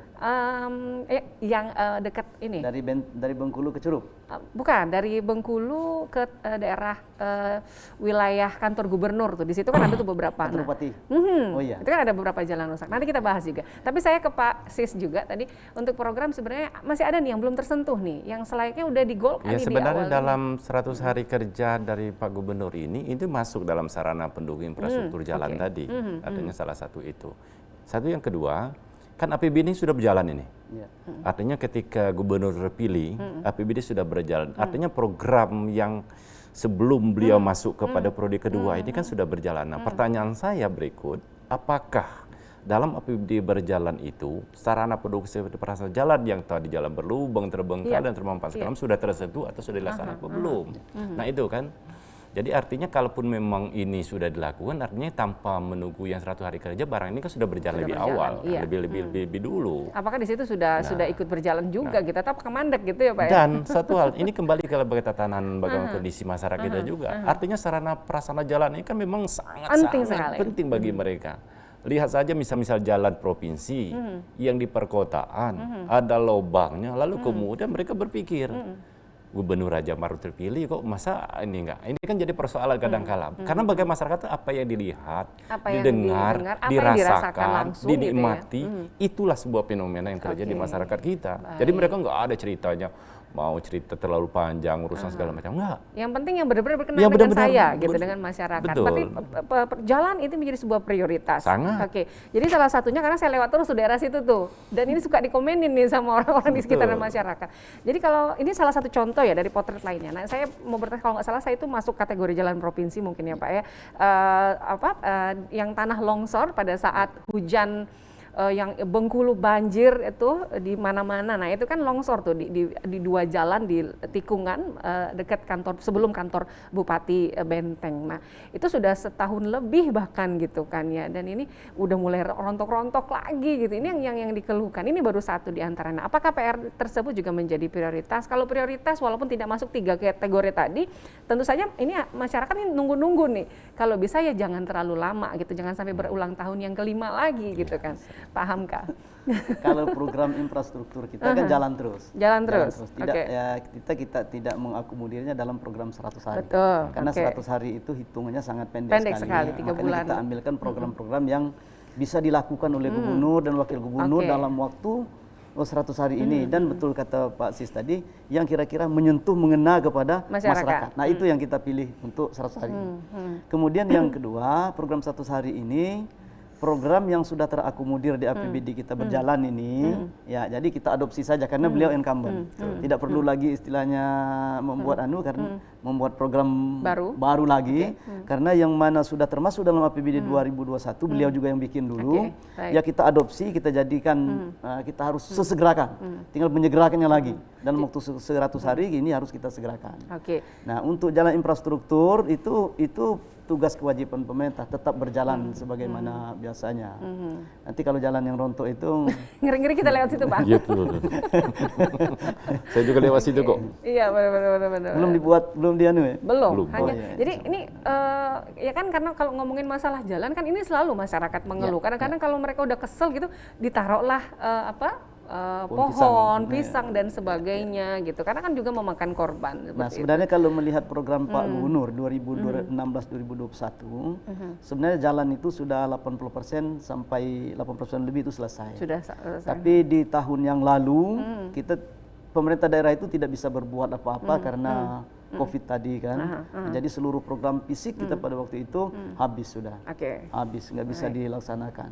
Yang dekat ini. Dari Bengkulu ke Curup? Bukan, dari Bengkulu ke daerah wilayah kantor gubernur tuh. Di situ kan ada tuh beberapa. Bupati. Oh iya. Itu kan ada beberapa jalan rusak. Nanti kita bahas juga. Tapi saya ke Pak Sis juga tadi untuk program sebenarnya masih ada nih yang belum tersentuh nih, yang selayaknya udah digolkan ya, di awal. sebenarnya dalam 100 hari kerja dari Pak Gubernur ini itu masuk dalam sarana pendukung infrastruktur jalan tadi. Artinya salah satu itu. Satu yang kedua, kan APBD ini sudah berjalan ini. Artinya ketika gubernur terpilih, APBD sudah berjalan. Artinya program yang sebelum beliau masuk kepada periode kedua ini kan sudah berjalan. Nah, pertanyaan saya berikut, apakah dalam APBD berjalan itu sarana pendukung seperti perasaan jalan yang tadi jalan berlubang, terbengkalai dan termampang segala sudah tersentuh atau sudah dilaksanakan atau belum? Nah, itu kan. Jadi artinya kalaupun memang ini sudah dilakukan, artinya tanpa menunggu yang 100 hari kerja, barang ini kan sudah berjalan lebih awal, lebih dulu. Apakah di situ sudah ikut berjalan juga gitu, atau kemandek gitu ya Pak? Dan satu hal, ini kembali ke tatanan bagaimana kondisi masyarakat kita juga. Artinya sarana prasarana jalan ini kan memang sangat penting bagi mereka. Lihat saja misal jalan provinsi yang di perkotaan ada lubangnya, lalu kemudian mereka berpikir, Gubernur Raja baru terpilih kok masa ini enggak? Ini kan jadi persoalan kadang-kala. Karena bagi masyarakat apa yang dilihat, didengar, dirasakan, dinikmati, itulah sebuah fenomena yang terjadi di masyarakat kita. Jadi mereka enggak ada ceritanya mau cerita terlalu panjang urusan segala macam, enggak. Yang penting yang benar-benar berkenan dengan saya gitu, dengan masyarakat. Berarti jalan itu menjadi sebuah prioritas. Sangat. Oke. Jadi salah satunya karena saya lewat terus di daerah situ tuh. Dan ini suka dikomenin nih sama orang-orang di sekitar masyarakat. Jadi kalau ini salah satu contoh ya dari potret lainnya. Nah, saya mau bertanya kalau nggak salah saya itu masuk kategori jalan provinsi mungkin ya Pak ya. Yang tanah longsor pada saat hujan yang Bengkulu banjir itu di mana-mana. Nah itu kan longsor tuh di dua jalan di tikungan dekat kantor sebelum kantor Bupati Benteng. Nah itu sudah setahun lebih bahkan gitu kan ya. Dan ini udah mulai rontok-rontok lagi gitu. Ini yang dikeluhkan. Ini baru satu di antaranya. Apakah PR tersebut juga menjadi prioritas? Kalau prioritas walaupun tidak masuk 3 kategori tadi, tentu saja ini masyarakat ini nunggu-nunggu nih. Kalau bisa ya jangan terlalu lama gitu. Jangan sampai berulang tahun yang kelima lagi gitu kan. Paham Kak? Kalau program infrastruktur kita kan jalan terus. Jalan terus. Tidak ya kita tidak mengakomodirnya dalam program 100 hari. Betul. Karena 100 hari itu hitungannya sangat pendek sekali. 3 Makanya bulan. kita ambilkan program-program yang bisa dilakukan oleh gubernur dan wakil gubernur dalam waktu 100 hari ini. Dan betul kata Pak Sis tadi, yang kira-kira menyentuh, mengena kepada masyarakat. Nah itu yang kita pilih untuk 100 hari ini. Kemudian yang kedua, program 100 hari ini program yang sudah terakomodir di APBD kita berjalan ini, ya jadi kita adopsi saja karena beliau incumbent, tidak perlu lagi istilahnya membuat karena membuat program baru lagi, karena yang mana sudah termasuk dalam APBD 2021 beliau juga yang bikin dulu, ya kita adopsi, kita jadikan, kita harus sesegerakan, tinggal menyegerakannya lagi dalam waktu 100 hari ini harus kita segerakan. Nah untuk jalan infrastruktur itu tugas kewajiban pemerintah tetap berjalan sebagaimana biasanya. Nanti kalau jalan yang rontok itu ngeri-ngeri kita lewat situ Pak. Iya betul. Saya juga lewat situ kok. Iya benar. Belum dibuat, belum dianu ya? Belum. Hanya jadi ini ya kan karena kalau ngomongin masalah jalan kan ini selalu masyarakat mengeluh. Kadang-kadang kalau mereka udah kesel gitu ditaruhlah pohon, pisang dan sebagainya gitu. Karena kan juga memakan korban. Nah sebenarnya kalau melihat program Pak Gubernur 2016-2021, sebenarnya jalan itu sudah 80% sampai 80% lebih itu selesai. Sudah selesai. Tapi di tahun yang lalu pemerintah daerah itu tidak bisa berbuat apa-apa karena COVID tadi kan. Jadi seluruh program fisik kita pada waktu itu habis sudah. Habis, nggak bisa dilaksanakan.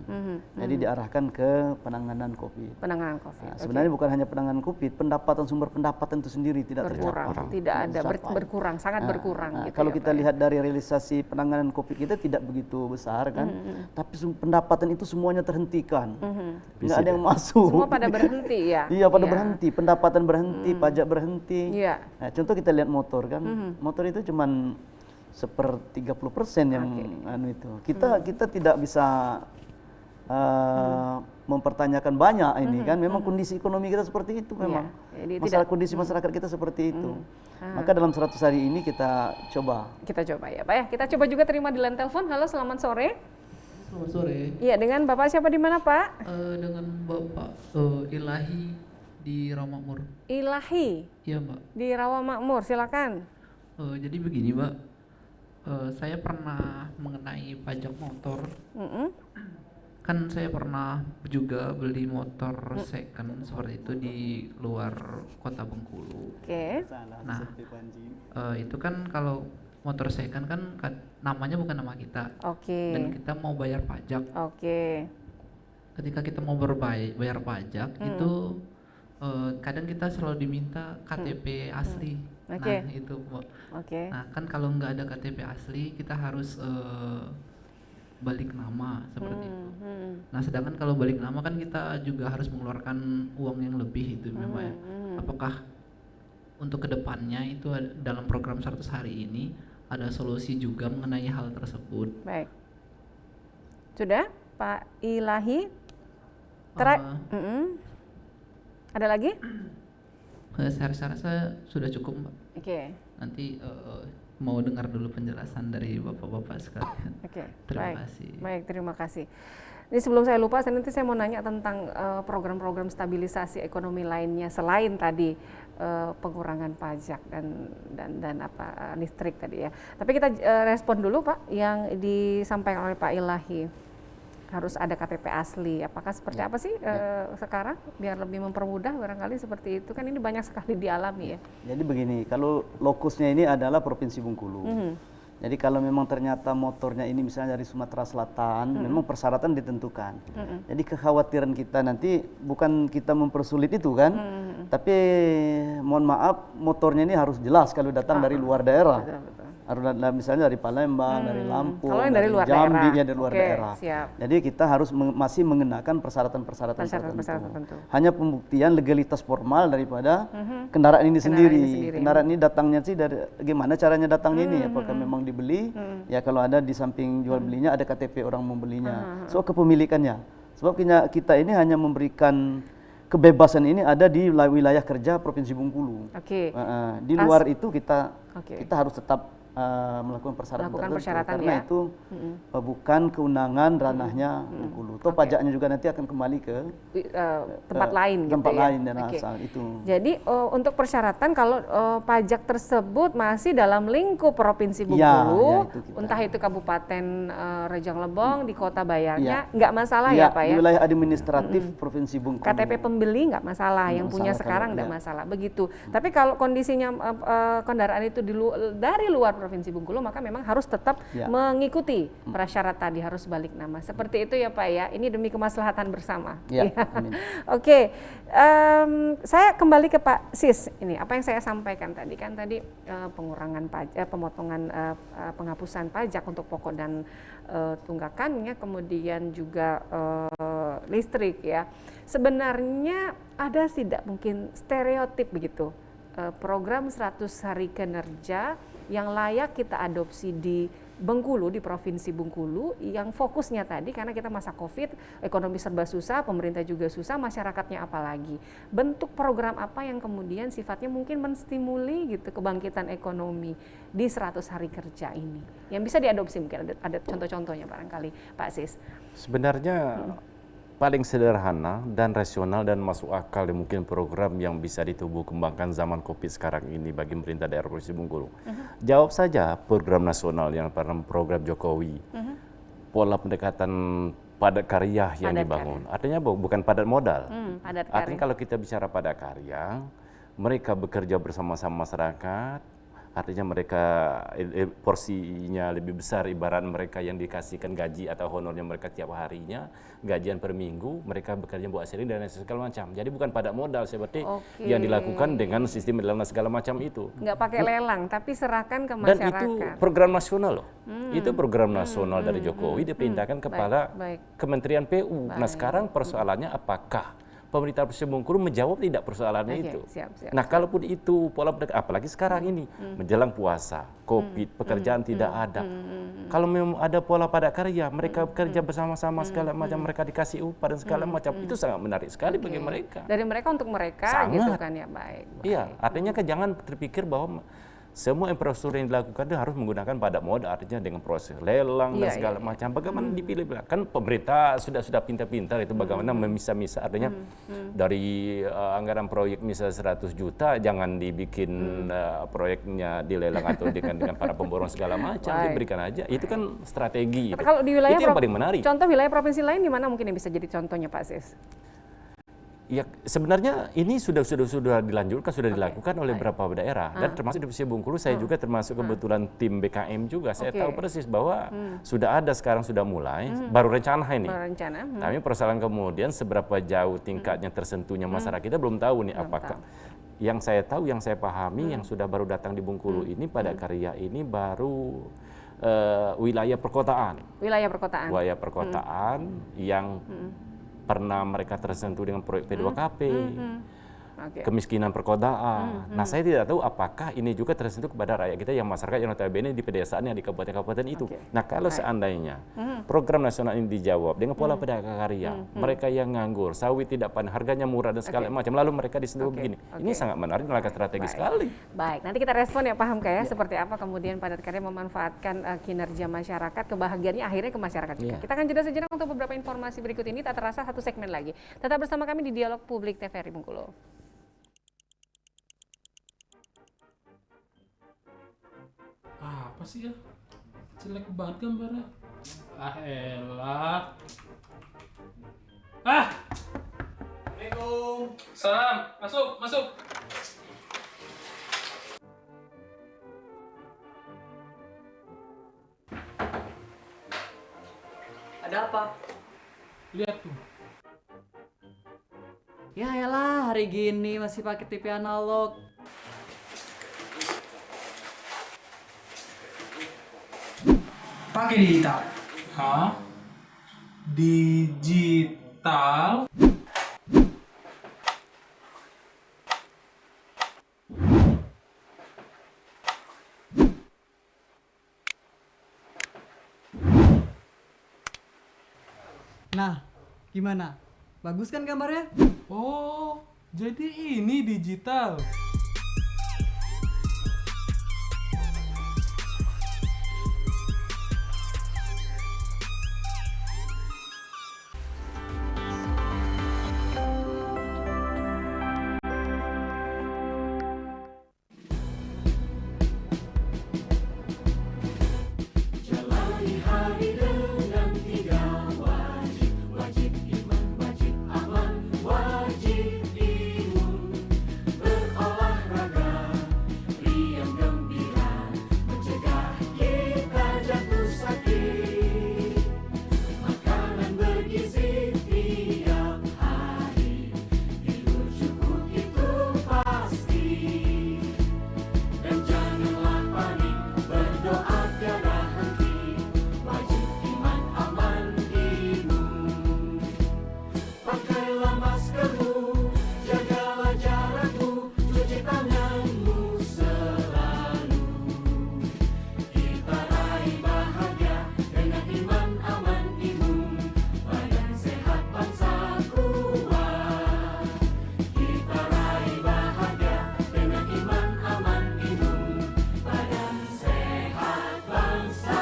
Jadi diarahkan ke penanganan COVID. Penanganan COVID. Nah, sebenarnya bukan hanya penanganan COVID, sumber pendapatan itu sendiri tidak berkurang. Tidak ada, berkurang, sangat berkurang. Gitu kalau ya, kita lihat dari realisasi penanganan COVID kita tidak begitu besar kan. Tapi pendapatan itu semuanya terhentikan. Nggak ada yang masuk. Semua pada berhenti ya? Iya, pada berhenti. Pendapatan berhenti, pajak berhenti. Nah, contoh kita lihat motor kan, motor itu cuman 30% yang itu. Kita tidak bisa mempertanyakan banyak ini kan. Memang kondisi ekonomi kita seperti itu memang. Kondisi masyarakat kita seperti itu. Maka dalam 100 hari ini kita coba. Kita coba ya Pak ya. Kita coba juga terima di line telepon. Halo, selamat sore. Selamat sore. Iya, dengan Bapak siapa di mana Pak? Dengan Bapak Ilahi di Rawamakmur. Ilahi? Iya Mbak. Di Rawamakmur, silakan. Jadi begini Mbak, saya pernah mengenai pajak motor. Kan saya pernah juga beli motor second seperti itu di luar kota Bengkulu. Nah, itu kan kalau motor second kan namanya bukan nama kita. Dan kita mau bayar pajak. Ketika kita mau bayar pajak itu kadang kita selalu diminta KTP asli. Nah itu Mbak. Nah kan kalau nggak ada KTP asli kita harus balik nama seperti itu. Nah sedangkan kalau balik nama kan kita juga harus mengeluarkan uang yang lebih itu Mbak ya. Apakah untuk kedepannya itu dalam program 100 hari ini ada solusi juga mengenai hal tersebut? Baik. Sudah Pak Ilahi? Ada lagi? Saya rasa sudah cukup Mbak. Nanti mau dengar dulu penjelasan dari bapak-bapak sekalian. Terima kasih. Baik, terima kasih. Ini sebelum saya lupa, nanti saya mau nanya tentang program-program stabilisasi ekonomi lainnya selain tadi pengurangan pajak dan apa listrik tadi ya. Tapi kita respon dulu Pak yang disampaikan oleh Pak Ilahi. Harus ada KTP asli. Apakah seperti apa sih sekarang biar lebih mempermudah barangkali seperti itu kan ini banyak sekali dialami ya. Jadi begini, kalau lokusnya ini adalah Provinsi Bengkulu. Jadi kalau memang ternyata motornya ini misalnya dari Sumatera Selatan, memang persyaratan ditentukan. Jadi kekhawatiran kita nanti bukan kita mempersulit itu kan, tapi mohon maaf motornya ini harus jelas kalau datang dari luar daerah. Misalnya dari Palembang, dari Lampung, Kalau yang dari luar Jambi, daerah. ya dari luar Oke, daerah. siap. Jadi kita harus masih mengenakan persyaratan-persyaratan tertentu. Hanya pembuktian legalitas formal daripada kendaraan ini sendiri. Kendaraan ini datangnya sih dari gimana caranya datangnya ini? Apakah memang dibeli? Ya kalau ada di samping jual belinya ada KTP orang membelinya. So kepemilikannya. Sebab kita ini hanya memberikan kebebasan ini ada di wilayah kerja Provinsi Bengkulu. Di luar itu kita harus tetap melakukan persyaratan karena itu bukan kewenangan ranahnya Bengkulu. Toh pajaknya juga nanti akan kembali ke tempat lain tempat gitu ya. lain dan asal itu. Jadi untuk persyaratan kalau pajak tersebut masih dalam lingkup Provinsi Bengkulu, entah itu Kabupaten Rejang Lebong di kota bayarnya nggak masalah ya Pak ya. Di wilayah administratif Provinsi Bengkulu. KTP pembeli nggak masalah, yang punya sekarang nggak masalah begitu. Tapi kalau kondisinya kendaraan itu dari luar Provinsi Bengkulu, maka memang harus tetap mengikuti prasyarat tadi, harus balik nama. Seperti itu ya Pak ya, ini demi kemaslahatan bersama. Oke, saya kembali ke Pak Sis. Ini apa yang saya sampaikan tadi kan pengurangan pajak, pemotongan penghapusan pajak untuk pokok dan tunggakannya, kemudian juga listrik ya. Sebenarnya ada tidak mungkin stereotip begitu program 100 hari kinerja yang layak kita adopsi di Bengkulu, di Provinsi Bengkulu, yang fokusnya tadi karena kita masa COVID, ekonomi serba susah, pemerintah juga susah, masyarakatnya apalagi. Bentuk program apa yang kemudian sifatnya mungkin menstimuli gitu kebangkitan ekonomi di 100 hari kerja ini, yang bisa diadopsi, mungkin ada contoh-contohnya barangkali Pak Sis. Sebenarnya paling sederhana dan rasional dan masuk akal mungkin program yang bisa ditubuh kembangkan zaman COVID sekarang ini bagi pemerintah daerah Provinsi Bengkulu. Jawab saja program nasional yang program Jokowi. Pola pendekatan padat karya yang dibangun. Artinya bukan padat modal. Artinya kalau kita bicara padat karya, mereka bekerja bersama-sama masyarakat. Artinya mereka porsinya lebih besar, ibarat mereka yang dikasihkan gaji atau honornya mereka tiap harinya, gajian per minggu, mereka bekerja buat sharing dan segala macam. Jadi bukan padat modal seperti yang dilakukan dengan sistem lelang segala macam itu. Nggak pakai lelang, tapi serahkan ke masyarakat. Dan itu program nasional loh. Itu program nasional dari Jokowi diperintahkan kepada Kementerian PU. Nah sekarang persoalannya apakah pemerintah Provinsi Bengkulu menjawab tidak persoalannya itu. Nah, kalaupun itu pola apalagi sekarang ini menjelang puasa, COVID, pekerjaan tidak ada. Kalau memang ada pola padat karya, mereka bekerja bersama-sama segala macam, mereka dikasih upah dan segala macam, itu sangat menarik sekali bagi mereka. Dari mereka untuk mereka gitu kan ya, baik. Iya, artinya jangan terpikir bahwa semua infrastruktur yang dilakukan itu harus menggunakan padat modal, artinya dengan proses lelang dan segala macam. Bagaimana dipilih? Kan pemerintah sudah pintar-pintar itu bagaimana memisah-misah, artinya dari anggaran proyek misalnya 100 juta, jangan dibikin proyeknya dilelang atau dengan para pemborong segala macam, diberikan aja. Itu kan strategi. Kalau di wilayah itu yang paling menarik. Contoh wilayah provinsi lain di mana mungkin yang bisa jadi contohnya Pak Sis? Ya sebenarnya ini sudah dilanjutkan, sudah dilakukan oleh beberapa daerah dan termasuk di Provinsi Bengkulu saya juga termasuk kebetulan tim BKM juga. Saya tahu persis bahwa sudah ada sekarang sudah mulai, baru rencana ini. Tapi persoalan kemudian seberapa jauh tingkatnya tersentuhnya masyarakat kita belum tahu nih apakah. Yang saya tahu, yang saya pahami, yang sudah baru datang di Bengkulu ini pada karya ini baru wilayah perkotaan. Wilayah perkotaan yang pernah mereka tersentuh dengan proyek P2KP, kemiskinan perkotaan. Nah, saya tidak tahu apakah ini juga tersentuh kepada rakyat kita yang masyarakat yang notabene di pedesaan yang di kabupaten-kabupaten itu. Nah, kalau seandainya program nasional ini dijawab dengan pola padat karya, mereka yang nganggur, sawit tidak panen, harganya murah dan segala macam, lalu mereka disentuh begini. Ini sangat menarik, langkah strategis sekali. Baik, nanti kita respon ya Pak Hamka ya, seperti apa kemudian padat karya memanfaatkan kinerja masyarakat, kebahagiaannya akhirnya ke masyarakat juga. Kita akan jeda sejenak untuk beberapa informasi berikut ini, tak terasa satu segmen lagi. Tetap bersama kami di Dialog Publik TVRI Bengkulu. Apa sih ya? Jelek banget gambarnya. Ah elah. Assalamualaikum. Salam. Masuk. Ada apa? Lihat tuh. Ya elah, hari gini masih pakai TV analog. Pakai digital. Hah? Digital? Nah, gimana? Bagus kan gambarnya? Oh, jadi ini digital. Jalani hari dengan 3 wajib, wajib iman, wajib aman, wajib imun. Berolahraga, riang gembira, mencegah kita jatuh sakit. Makanan bergizi tiap hari, tidur cukup itu pasti. Dan janganlah panik, berdoa tiada henti. Wajib iman, aman, imun. Pakailah maskermu, jagalah jarakmu, cuci tanganmu selalu. Kita raih bahagia dengan iman, aman, imun. Badan sehat, bangsa kuat. Kita raih bahagia dengan iman, aman, imun. Badan sehat, bangsa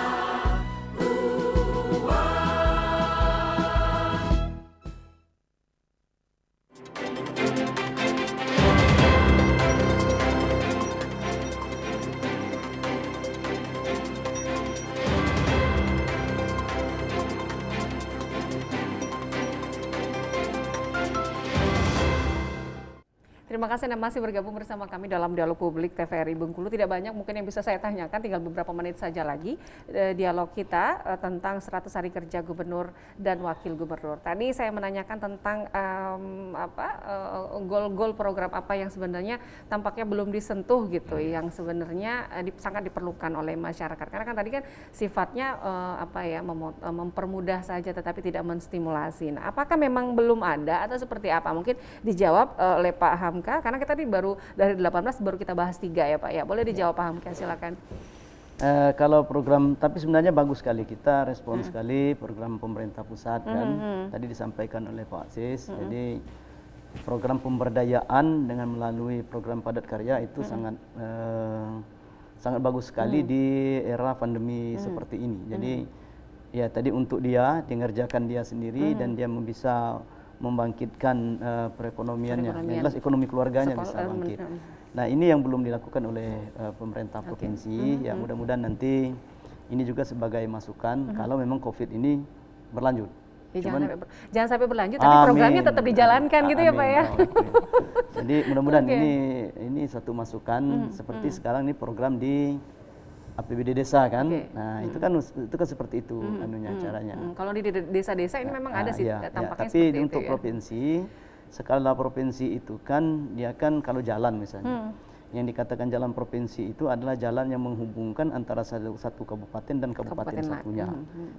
kuat. Terima kasih Anda masih bergabung bersama kami dalam Dialog Publik TVRI Bengkulu. Tidak banyak mungkin yang bisa saya tanyakan, tinggal beberapa menit saja lagi dialog kita tentang 100 hari kerja gubernur dan wakil gubernur. Tadi saya menanyakan tentang goal-goal program apa yang sebenarnya tampaknya belum disentuh gitu, yang sebenarnya sangat diperlukan oleh masyarakat. Karena kan tadi kan sifatnya mempermudah saja tetapi tidak menstimulasi. Nah, apakah memang belum ada atau seperti apa? Mungkin dijawab oleh Pak Hamka, karena kita tadi baru dari 18 baru kita bahas 3 ya Pak ya. Boleh dijawab Pak Hamka, silakan. Kalau program, tapi sebenarnya bagus sekali kita respon sekali program pemerintah pusat kan. Tadi disampaikan oleh Pak Sis. Jadi program pemberdayaan dengan melalui program padat karya itu sangat bagus sekali di era pandemi seperti ini. Jadi ya tadi untuk dia mengerjakan dia sendiri dan dia bisa membangkitkan perekonomiannya. Yang jelas ekonomi keluarganya bisa bangkit. Nah, ini yang belum dilakukan oleh pemerintah provinsi. Ya mudah-mudahan nanti ini juga sebagai masukan kalau memang COVID ini berlanjut. Ya, jangan sampai berlanjut, tapi programnya tetap dijalankan gitu ya Pak ya. Jadi mudah-mudahan ini satu masukan seperti sekarang ini program di APBD desa kan. Nah, itu kan seperti itu anunya caranya. Kalau di desa-desa ini memang ada sih tampaknya tapi seperti itu. Untuk provinsi, skala provinsi itu kan dia kan kalau jalan misalnya. Yang dikatakan jalan provinsi itu adalah jalan yang menghubungkan antara satu kabupaten dan kabupaten satunya.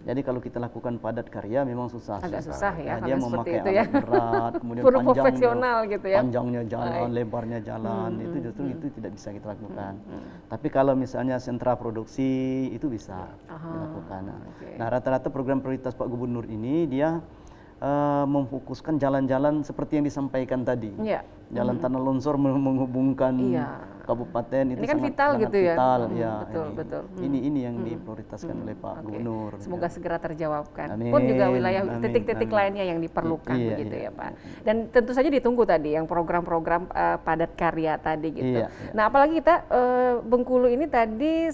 Jadi kalau kita lakukan padat karya memang susah. Agak susah ya, dia memakai itu alat berat, kemudian panjangnya jalan, lebarnya jalan, itu justru itu tidak bisa kita lakukan. Tapi kalau misalnya sentra produksi itu bisa dilakukan. Nah, rata-rata program prioritas Pak Gubernur ini dia memfokuskan jalan-jalan seperti yang disampaikan tadi. Jalan tanah longsor menghubungkan kabupaten itu ini kan vital gitu vital, ya. Betul. Ini yang diprioritaskan oleh Pak Gubernur. Semoga segera terjawabkan. Pun juga wilayah titik-titik lainnya yang diperlukan begitu ya Pak. Dan tentu saja ditunggu tadi yang program-program padat karya tadi gitu. Nah, apalagi kita Bengkulu ini tadi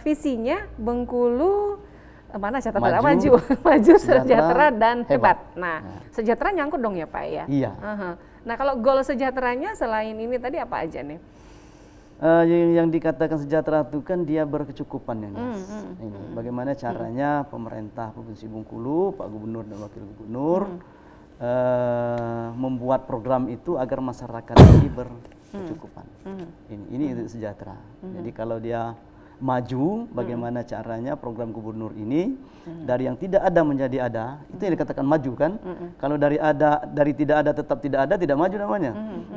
visinya Bengkulu mana catatan maju, sejahtera dan hebat. Nah, sejahtera nyangkut dong ya Pak ya. Iya. Nah, kalau goal sejahteranya selain ini tadi apa aja nih? Yang dikatakan sejahtera itu kan dia berkecukupan ya Mas. Ini bagaimana caranya pemerintah Provinsi Bengkulu, Pak Gubernur dan Wakil Gubernur membuat program itu agar masyarakat ini berkecukupan. Ini sejahtera. Jadi kalau dia maju, bagaimana caranya program gubernur ini dari yang tidak ada menjadi ada, itu yang dikatakan maju kan. Kalau dari tidak ada tetap tidak ada, tidak maju namanya.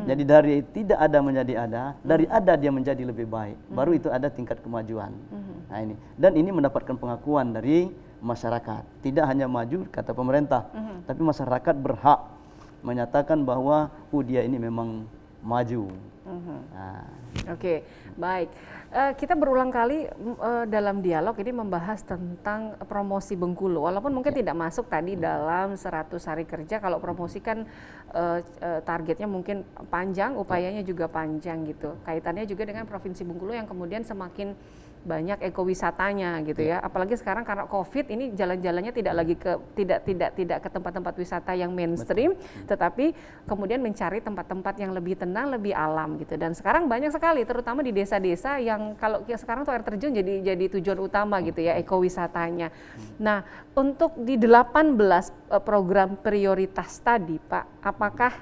Jadi dari tidak ada menjadi ada, dari ada dia menjadi lebih baik, baru itu ada tingkat kemajuan. Nah ini, dan ini mendapatkan pengakuan dari masyarakat. Tidak hanya maju kata pemerintah, tapi masyarakat berhak menyatakan bahwa dia ini memang maju. Nah. Oke, baik. Kita berulang kali dalam dialog ini membahas tentang promosi Bengkulu. Walaupun mungkin tidak masuk tadi dalam 100 hari kerja, kalau promosi kan targetnya mungkin panjang, upayanya juga panjang gitu. Kaitannya juga dengan Provinsi Bengkulu yang kemudian semakin banyak ekowisatanya gitu ya. Apalagi sekarang karena Covid ini jalan-jalannya tidak lagi ke tidak ke tempat-tempat wisata yang mainstream, tetapi kemudian mencari tempat-tempat yang lebih tenang, lebih alam gitu. Dan sekarang banyak sekali terutama di desa-desa yang kalau sekarang tuh air terjun jadi tujuan utama gitu ya, ekowisatanya. Nah, untuk di 18 program prioritas tadi Pak, apakah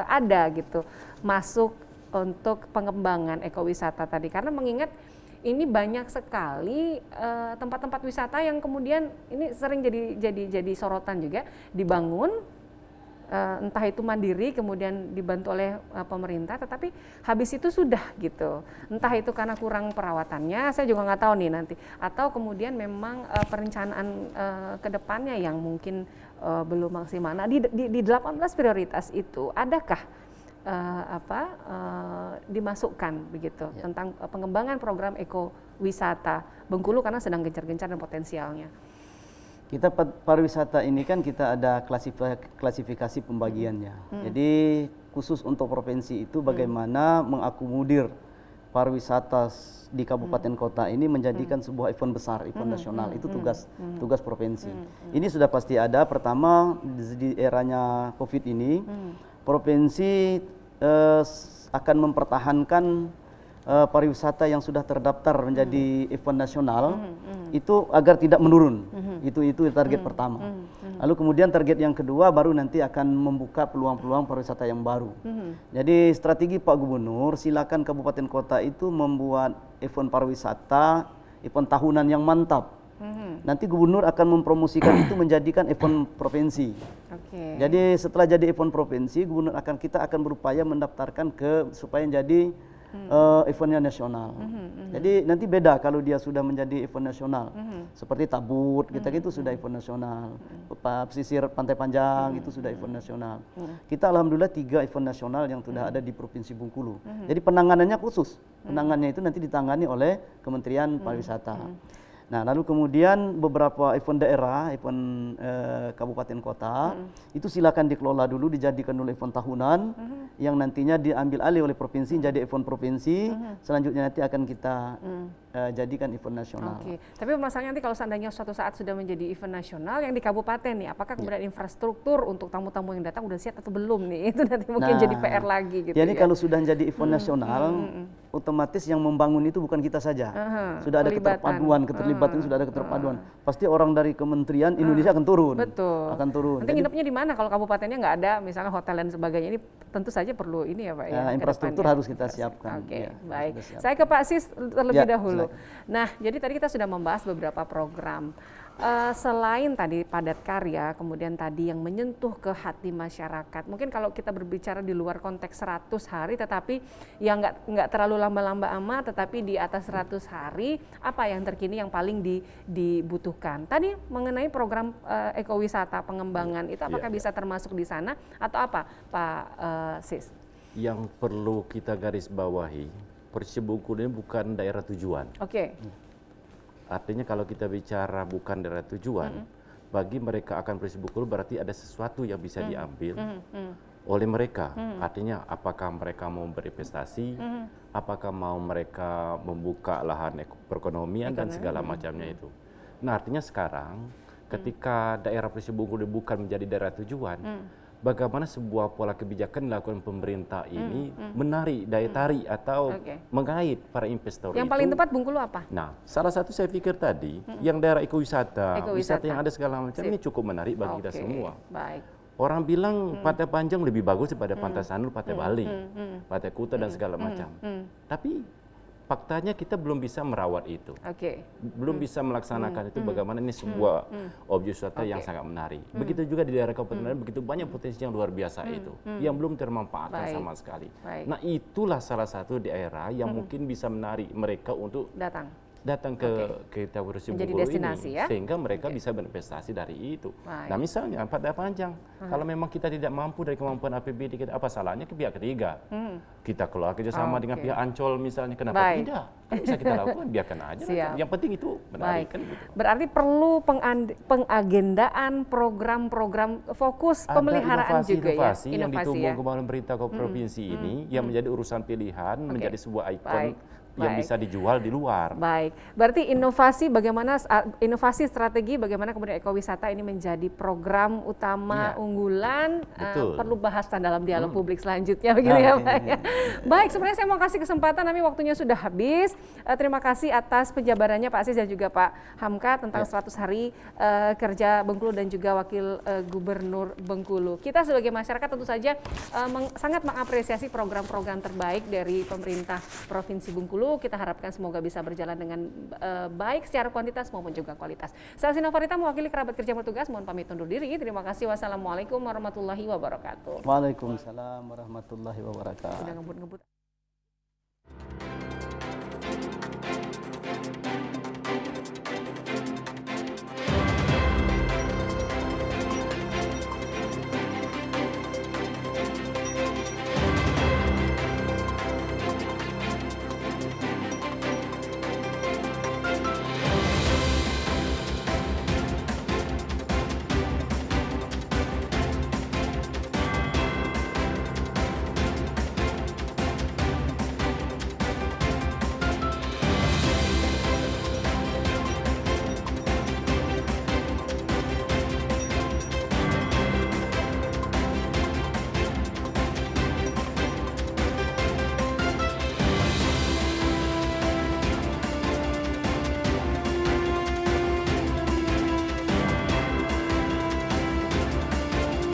ada gitu masuk untuk pengembangan ekowisata tadi? Karena mengingat ini banyak sekali tempat-tempat wisata yang kemudian ini sering jadi sorotan juga, dibangun entah itu mandiri kemudian dibantu oleh pemerintah, tetapi habis itu sudah gitu, entah itu karena kurang perawatannya, saya juga nggak tahu nih nanti, atau kemudian memang perencanaan kedepannya yang mungkin belum maksimal. Nah di 18 prioritas itu adakah dimasukkan begitu tentang pengembangan program ekowisata Bengkulu karena sedang gencar-gencar dan potensialnya? Kita pariwisata ini kan kita ada klasifikasi pembagiannya. Jadi khusus untuk provinsi itu bagaimana mengakomodir pariwisata di kabupaten kota ini menjadikan sebuah event besar, event nasional. Itu tugas provinsi. Ini sudah pasti ada. Pertama di eranya Covid ini provinsi akan mempertahankan pariwisata yang sudah terdaftar menjadi event nasional itu agar tidak menurun. Itu target pertama. Lalu kemudian target yang kedua baru nanti akan membuka peluang-peluang pariwisata yang baru. Jadi strategi Pak Gubernur, silakan kabupaten kota itu membuat event pariwisata, event tahunan yang mantap. Nanti gubernur akan mempromosikan itu menjadikan event provinsi. Jadi setelah jadi event provinsi, kita akan berupaya mendaftarkan supaya jadi eventnya nasional. Jadi nanti beda kalau dia sudah menjadi event nasional. Seperti Tabut, kita itu sudah event nasional. Pesisir Pantai Panjang itu sudah event nasional. Kita alhamdulillah 3 event nasional yang sudah ada di Provinsi Bengkulu. Jadi penanganannya khusus. Penanganannya itu nanti ditangani oleh Kementerian Pariwisata. Nah, lalu kemudian beberapa event daerah, event kabupaten kota, itu silakan dikelola dulu, dijadikan dulu event tahunan, yang nantinya diambil alih oleh provinsi jadi event provinsi, selanjutnya nanti akan kita jadikan event nasional. Tapi masalahnya nanti kalau seandainya suatu saat sudah menjadi event nasional yang di kabupaten nih, apakah kemudian infrastruktur untuk tamu-tamu yang datang udah siap atau belum nih? Itu nanti mungkin jadi PR lagi gitu. Jadi kalau sudah jadi event nasional, otomatis yang membangun itu bukan kita saja. Sudah ada keterlibatan, sudah ada keterpaduan. Pasti orang dari Kementerian Indonesia akan turun. Betul. Akan turun. Nanti nginepnya di mana kalau kabupatennya nggak ada, misalnya hotel dan sebagainya, ini tentu saja perlu ini ya Pak ya. Infrastruktur harus kita siapkan. Baik. Saya ke Pak Sis terlebih dahulu. Nah, jadi tadi kita sudah membahas beberapa program. Selain tadi padat karya, kemudian tadi yang menyentuh ke hati masyarakat. Mungkin kalau kita berbicara di luar konteks 100 hari, tetapi yang nggak terlalu lamba-lamba amat, tetapi di atas 100 hari, apa yang terkini yang paling dibutuhkan? Tadi mengenai program ekowisata pengembangan itu, apakah bisa termasuk di sana atau apa, Pak Sis? Yang perlu kita garis bawahi, Provinsi Bengkulu ini bukan daerah tujuan. Artinya kalau kita bicara bukan daerah tujuan, bagi mereka akan Provinsi Bengkulu berarti ada sesuatu yang bisa diambil oleh mereka. Artinya apakah mereka mau berinvestasi, apakah mau mereka membuka lahan perekonomian dan segala macamnya itu. Nah artinya sekarang ketika daerah Provinsi Bengkulu bukan menjadi daerah tujuan, bagaimana sebuah pola kebijakan dilakukan pemerintah ini menarik daya tarik atau mengait para investor. Yang paling tepat Bengkulu apa? Nah, salah satu saya pikir tadi yang daerah ekowisata, wisata yang ada segala macam ini cukup menarik bagi kita semua. Orang bilang Pantai Panjang lebih bagus daripada Pantai Sanur, Pantai Bali, Pantai Kuta dan segala macam. Tapi faktanya kita belum bisa merawat itu. Belum bisa melaksanakan itu. Bagaimana ini sebuah objek wisata yang sangat menarik. Begitu juga di daerah Kabupaten Lain, begitu banyak potensi yang luar biasa itu, yang belum termanfaatkan sama sekali. Nah, itulah salah satu daerah yang mungkin bisa menarik mereka untuk datang ke Tabursi Bengkulu ini, sehingga mereka bisa berinvestasi dari itu. Nah, misalnya Pantai Panjang, kalau memang kita tidak mampu dari kemampuan APBD kita, apa salahnya ke pihak ketiga? Kita keluar kerjasama dengan pihak Ancol misalnya, kenapa tidak? Kan bisa kita lakukan, biarkan aja. Yang penting itu menarik kan gitu. Berarti perlu pengagendaan program-program fokus pemeliharaan juga inovasi yang ditumbang oleh pemerintah provinsi ini, yang menjadi urusan pilihan, menjadi sebuah ikon yang bisa dijual di luar. Baik, berarti inovasi strategi bagaimana kemudian ekowisata ini menjadi program utama unggulan, perlu bahasan dalam dialog publik selanjutnya begitu ya Pak ya. Baik, sebenarnya saya mau kasih kesempatan, tapi waktunya sudah habis. Terima kasih atas penjabarannya Pak Asis dan juga Pak Hamka tentang 100 hari kerja Bengkulu dan juga Wakil Gubernur Bengkulu. Kita sebagai masyarakat tentu saja sangat mengapresiasi program-program terbaik dari pemerintah Provinsi Bengkulu. Kita harapkan semoga bisa berjalan dengan baik secara kuantitas maupun juga kualitas. Saya Elsie Novarita mewakili kerabat kerja bertugas, mohon pamit undur diri. Terima kasih. Wassalamualaikum warahmatullahi wabarakatuh. Waalaikumsalam warahmatullahi wabarakatuh. Udah ngebut-ngebut.